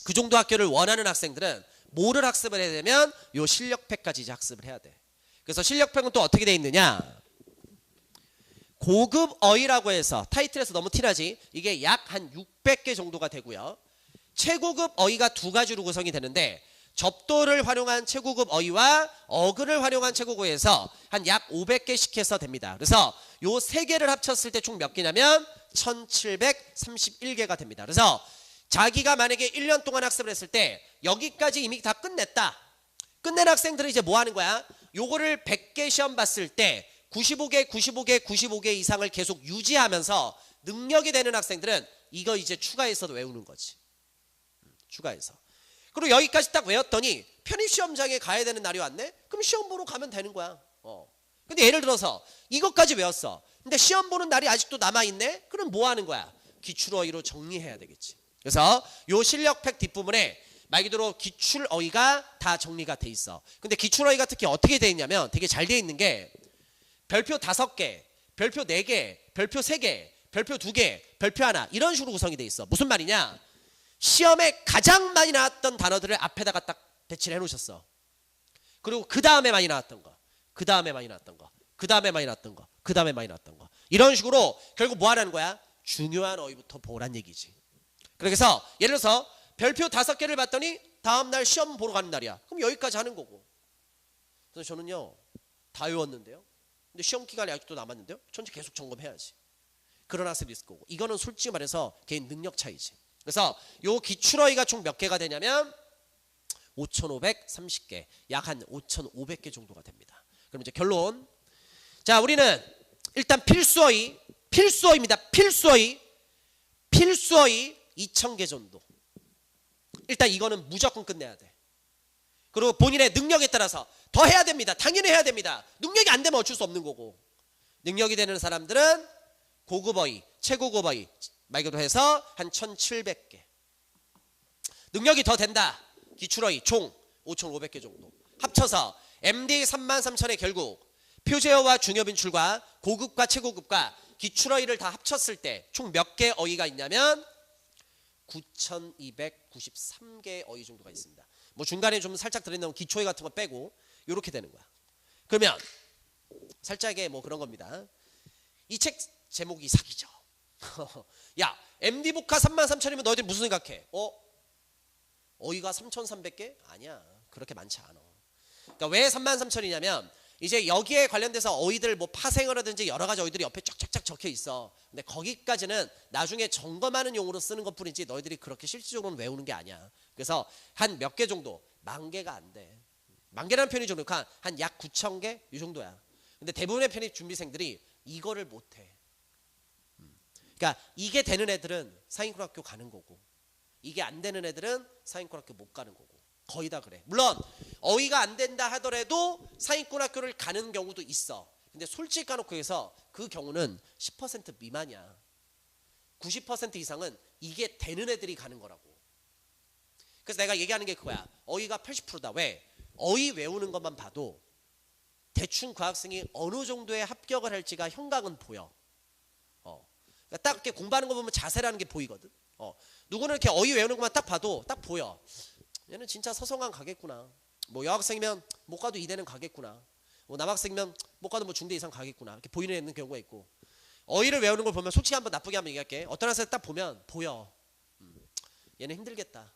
Speaker 1: 그 정도 학교를 원하는 학생들은 뭐를 학습을 해야 되면 요 실력팩까지 이제 학습을 해야 돼. 그래서 실력팩은 또 어떻게 돼 있느냐? 고급 어휘라고 해서 타이틀에서 너무 티나지? 이게 약 한 600개 정도가 되고요. 최고급 어휘가 두 가지로 구성이 되는데 접도를 활용한 최고급 어휘와 어근을 활용한 최고급에서 한 약 500개씩 해서 됩니다. 그래서 요 세 개를 합쳤을 때 총 몇 개냐면 1731개가 됩니다. 그래서 자기가 만약에 1년 동안 학습을 했을 때 여기까지 이미 다 끝냈다. 끝낸 학생들은 이제 뭐 하는 거야? 요거를 100개 시험 봤을 때 95개, 95개, 95개 이상을 계속 유지하면서 능력이 되는 학생들은 이거 이제 추가해서도 외우는 거지. 추가해서. 그리고 여기까지 딱 외웠더니 편입시험장에 가야 되는 날이 왔네? 그럼 시험 보러 가면 되는 거야. 근데 예를 들어서 이것까지 외웠어. 근데 시험 보는 날이 아직도 남아있네? 그럼 뭐 하는 거야? 기출어휘로 정리해야 되겠지. 그래서 요 실력팩 뒷부분에 말 그대로 기출어휘가 다 정리가 돼 있어. 근데 기출어휘가 특히 어떻게 돼 있냐면 되게 잘 돼 있는 게 별표 5개, 별표 4개, 별표 3개, 별표 2개, 별표 하나 이런 식으로 구성이 돼 있어. 무슨 말이냐? 시험에 가장 많이 나왔던 단어들을 앞에다가 딱 배치를 해놓으셨어. 그리고 그 다음에 많이 나왔던 거, 그 다음에 많이 나왔던 거, 그 다음에 많이 나왔던 거, 그 다음에 많이 나왔던 거 이런 식으로 결국 뭐 하라는 거야? 중요한 어휘부터 보란 얘기지. 그래서 예를 들어서 별표 5개를 봤더니 다음날 시험 보러 가는 날이야. 그럼 여기까지 하는 거고. 그래서 저는요 다 외웠는데요. 근데 시험 기간이 아직도 남았는데요. 전체 계속 점검해야지. 그런 학생도 있을 거고. 이거는 솔직히 말해서 개인 능력 차이지. 그래서 요 기출어휘가 총 몇 개가 되냐면 5,530개, 약 한 5,500개 정도가 됩니다. 그럼 이제 결론. 자, 우리는 일단 필수어휘입니다. 필수어휘 2,000개 정도. 일단 이거는 무조건 끝내야 돼. 그리고 본인의 능력에 따라서 더 해야 됩니다. 당연히 해야 됩니다. 능력이 안 되면 어쩔 수 없는 거고. 능력이 되는 사람들은 고급어휘, 최고급어휘 말 그대로 해서 한 1,700개. 능력이 더 된다. 기출어휘 총 5,500개 정도. 합쳐서 MD 33,000에 결국 표제어와 중요빈출과 고급과 최고급과 기출어휘를 다 합쳤을 때 총 몇 개 어휘가 있냐면 9,293개 어휘 정도가 있습니다. 뭐 중간에 좀 살짝 들어있는 기초어휘 같은 거 빼고 이렇게 되는 거야. 그러면 살짝의 뭐 그런 겁니다. 이 책 제목이 사기죠. 야, MD 복화 33,000이면 너희들 무슨 생각해? 어휘가 3,300개? 아니야. 그렇게 많지 않아. 그러니까 왜 33,000이냐면 이제 여기에 관련돼서 어휘들 뭐 파생어라든지 여러 가지 어휘들이 옆에 쫙쫙쫙 적혀 있어. 근데 거기까지는 나중에 점검하는 용어로 쓰는 것 뿐이지 너희들이 그렇게 실질적으로는 외우는 게 아니야. 그래서 한 몇 개 정도, 10,000개가 안 돼. 10,000개라는 편이 좀 한 약 9,000개 이 정도야. 근데 대부분의 편입 준비생들이 이거를 못 해. 그러니까 이게 되는 애들은 상인고등학교 가는 거고 이게 안 되는 애들은 상인고등학교 못 가는 거고 거의 다 그래. 물론 어휘가 안 된다 하더라도 상인고등학교를 가는 경우도 있어. 근데 솔직히 까놓고 해서 그 경우는 10% 미만이야. 90% 이상은 이게 되는 애들이 가는 거라고. 그래서 내가 얘기하는 게 그거야. 어휘가 80%다. 왜? 어휘 외우는 것만 봐도 대충 그 학생이 어느 정도의 합격을 할지가 형광은 보여. 그러니까 딱 이렇게 공부하는 거 보면 자세라는 게 보이거든. 누구는 이렇게 어휘 외우는 것만 딱 봐도 딱 보여. 얘는 진짜 서성한 가겠구나. 뭐 여학생이면 못 가도 이대는 가겠구나. 뭐 남학생이면 못 가도 뭐 중대 이상 가겠구나. 이렇게 보이는 애는 경우가 있고. 어휘를 외우는 걸 보면 솔직히 한번 나쁘게 한번 얘기할게. 어떤 학생 딱 보면 보여. 얘는 힘들겠다.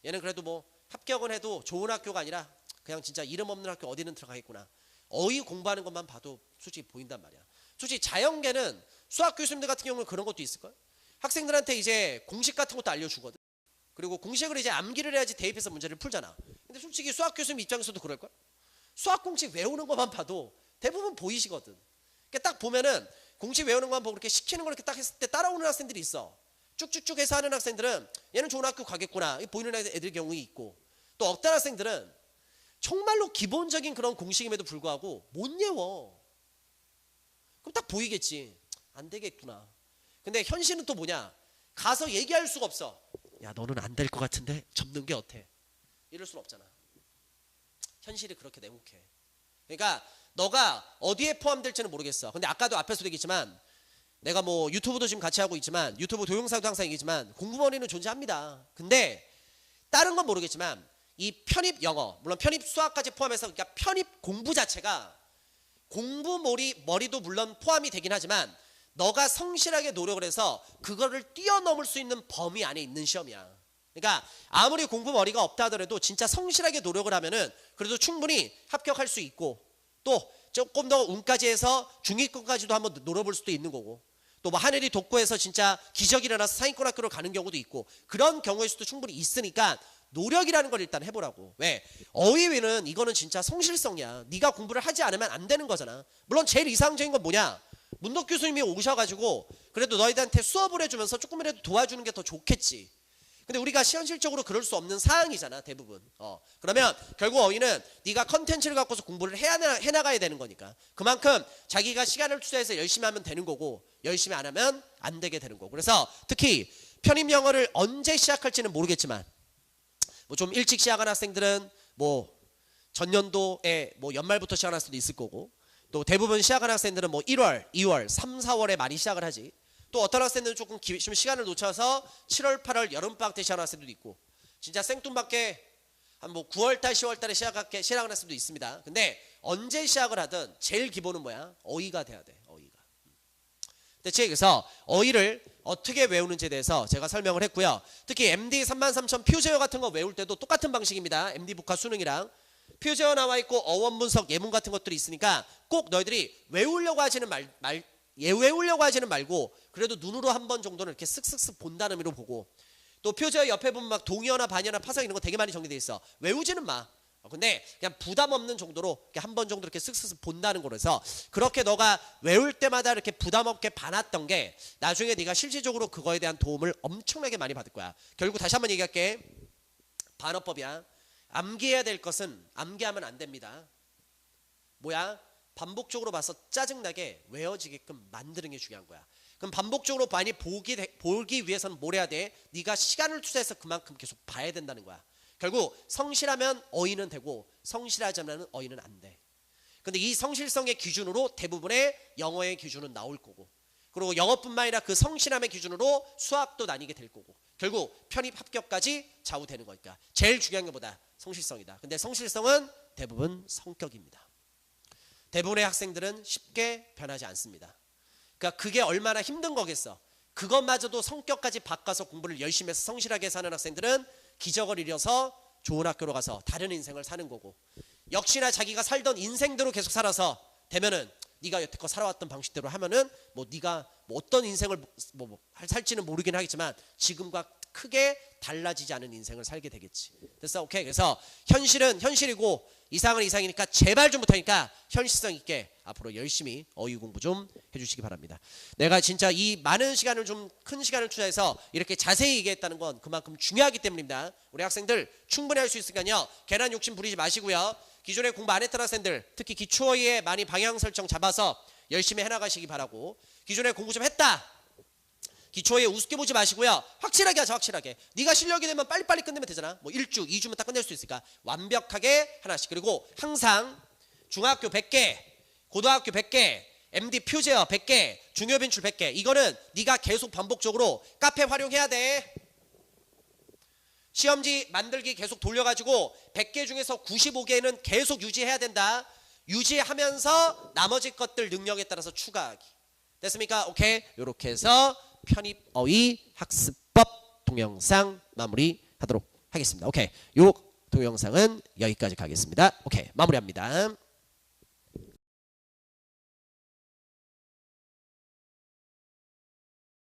Speaker 1: 얘는 그래도 뭐 합격은 해도 좋은 학교가 아니라 그냥 진짜 이름 없는 학교 어디는 들어가겠구나. 어휘 공부하는 것만 봐도 솔직히 보인단 말이야. 솔직히 자연계는 수학 교수님들 같은 경우는 그런 것도 있을걸. 학생들한테 이제 공식 같은 것도 알려주거든. 그리고 공식을 이제 암기를 해야지 대입해서 문제를 풀잖아. 근데 솔직히 수학 교수님 입장에서도 그럴걸. 수학 공식 외우는 것만 봐도 대부분 보이시거든. 그러니까 딱 보면은 공식 외우는 것만 보고 이렇게 시키는 걸 이렇게 딱 했을 때 따라오는 학생들이 있어. 쭉쭉쭉 해서 하는 학생들은 얘는 좋은 학교 가겠구나 보이는 애들 경우가 있고, 또 어떤 학생들은 정말로 기본적인 그런 공식임에도 불구하고 못 외워. 그럼 딱 보이겠지. 안 되겠구나. 근데 현실은 또 뭐냐? 가서 얘기할 수가 없어. 야, 너는 안 될 것 같은데 접는 게 어때? 이럴 수는 없잖아. 현실이 그렇게 냉혹해. 그러니까 너가 어디에 포함될지는 모르겠어. 근데 아까도 앞에서도 얘기했지만 내가 뭐 유튜브도 지금 같이 하고 있지만 유튜브 동영상도 항상 얘기했지만 공부머리는 존재합니다. 근데 다른 건 모르겠지만 이 편입 영어, 물론 편입 수학까지 포함해서 그러니까 편입 공부 자체가 공부머리도 물론 포함이 되긴 하지만 너가 성실하게 노력을 해서 그거를 뛰어넘을 수 있는 범위 안에 있는 시험이야. 그러니까 아무리 공부머리가 없다 하더라도 진짜 성실하게 노력을 하면은 그래도 충분히 합격할 수 있고, 또 조금 더 운까지 해서 중위권까지도 한번 노려볼 수도 있는 거고, 또 뭐 하늘이 돋고 해서 진짜 기적이 일어나서 상위권 학교를 가는 경우도 있고, 그런 경우일 수도 충분히 있으니까 노력이라는 걸 일단 해보라고. 왜? 어휘위는 이거는 진짜 성실성이야. 네가 공부를 하지 않으면 안 되는 거잖아. 물론 제일 이상적인 건 뭐냐? 문덕 교수님이 오셔가지고 그래도 너희들한테 수업을 해주면서 조금이라도 도와주는 게 더 좋겠지. 근데 우리가 현실적으로 그럴 수 없는 사항이잖아, 대부분. 그러면 결국 어휘는 네가 컨텐츠를 갖고서 공부를 해나가야 되는 거니까. 그만큼 자기가 시간을 투자해서 열심히 하면 되는 거고, 열심히 안 하면 안 되게 되는 거고. 그래서 특히 편입 영어를 언제 시작할지는 모르겠지만, 뭐 좀 일찍 시작한 학생들은 뭐 전년도에 뭐 연말부터 시작할 수도 있을 거고, 또 대부분 시작한 학생들은 뭐 1월, 2월, 3, 4월에 많이 시작을 하지. 또 어떤 학생들은 조금 좀 시간을 놓쳐서 7월, 8월 여름방학 때 시작하는 학생들도 있고, 진짜 생뚱맞게 한 뭐 9월달, 10월달에 시작하는 학생도 있습니다. 근데 언제 시작을 하든 제일 기본은 뭐야? 어휘가 돼야 돼. 어휘가. 그래서 어휘를 어떻게 외우는지에 대해서 제가 설명을 했고요. 특히 MD 33,000 퓨제어 같은 거 외울 때도 똑같은 방식입니다. MD 북화 수능이랑 퓨제어 나와 있고 어원 분석, 예문 같은 것들이 있으니까 꼭 너희들이 외우려고 하지는 외우려고 하지는 말고 그래도 눈으로 한 번 정도는 이렇게 쓱쓱쓱 본다는 의미로 보고, 또 표저 옆에 보면 막 동의어나 반의어나 파성 이런 거 되게 많이 정리돼 있어. 외우지는 마. 근데 그냥 부담 없는 정도로 한 번 정도 이렇게 쓱쓱쓱 본다는 거라서, 그렇게 너가 외울 때마다 이렇게 부담 없게 봐놨던 게 나중에 네가 실질적으로 그거에 대한 도움을 엄청나게 많이 받을 거야. 결국 다시 한번 얘기할게. 반어법이야. 암기해야 될 것은 암기하면 안 됩니다. 뭐야? 반복적으로 봐서 짜증나게 외워지게끔 만드는 게 중요한 거야. 그럼 반복적으로 많이 보기 위해서는 뭘 해야 돼? 네가 시간을 투자해서 그만큼 계속 봐야 된다는 거야. 결국 성실하면 어휘는 되고 성실하지 않으면 어휘는 안 돼. 근데 이 성실성의 기준으로 대부분의 영어의 기준은 나올 거고, 그리고 영어뿐만 아니라 그 성실함의 기준으로 수학도 나뉘게 될 거고, 결국 편입 합격까지 좌우되는 거니까 제일 중요한 게 뭐다? 성실성이다. 근데 성실성은 대부분 성격입니다. 대부분의 학생들은 쉽게 변하지 않습니다. 그러니까 그게 얼마나 힘든 거겠어. 그것마저도 성격까지 바꿔서 공부를 열심히 해서 성실하게 사는 학생들은 기적을 이뤄서 좋은 학교로 가서 다른 인생을 사는 거고, 역시나 자기가 살던 인생대로 계속 살아서 되면은 네가 여태껏 살아왔던 방식대로 하면은 뭐 네가 뭐 어떤 인생을 살지는 모르긴 하겠지만 지금과 크게 달라지지 않은 인생을 살게 되겠지. 됐어? 오케이. 그래서 현실은 현실이고 이상은 이상이니까 제발 좀 못하니까 현실성 있게 앞으로 열심히 어휘 공부 좀 해주시기 바랍니다. 내가 진짜 이 많은 시간을 좀 큰 시간을 투자해서 이렇게 자세히 얘기했다는 건 그만큼 중요하기 때문입니다. 우리 학생들 충분히 할 수 있으니까요. 괜한 욕심 부리지 마시고요. 기존에 공부 안 했던 학생들 특히 기초어휘에 많이 방향 설정 잡아서 열심히 해나가시기 바라고, 기존에 공부 좀 했다, 기초에 우습게 보지 마시고요. 확실하게 하자. 확실하게. 네가 실력이 되면 빨리빨리 끝내면 되잖아. 뭐 1주, 2주면 딱 끝낼 수 있으니까 완벽하게 하나씩. 그리고 항상 중학교 100개, 고등학교 100개, MD 표제어 100개, 중요 변출 100개. 이거는 네가 계속 반복적으로 카페 활용해야 돼. 시험지 만들기 계속 돌려가지고 100개 중에서 95개는 계속 유지해야 된다. 유지하면서 나머지 것들 능력에 따라서 추가하기. 됐습니까? 오케이. 요렇게 해서 편입 어휘 학습법 동영상 마무리하도록 하겠습니다. 오케이. 요 동영상은 여기까지 가겠습니다. 오케이. 마무리합니다.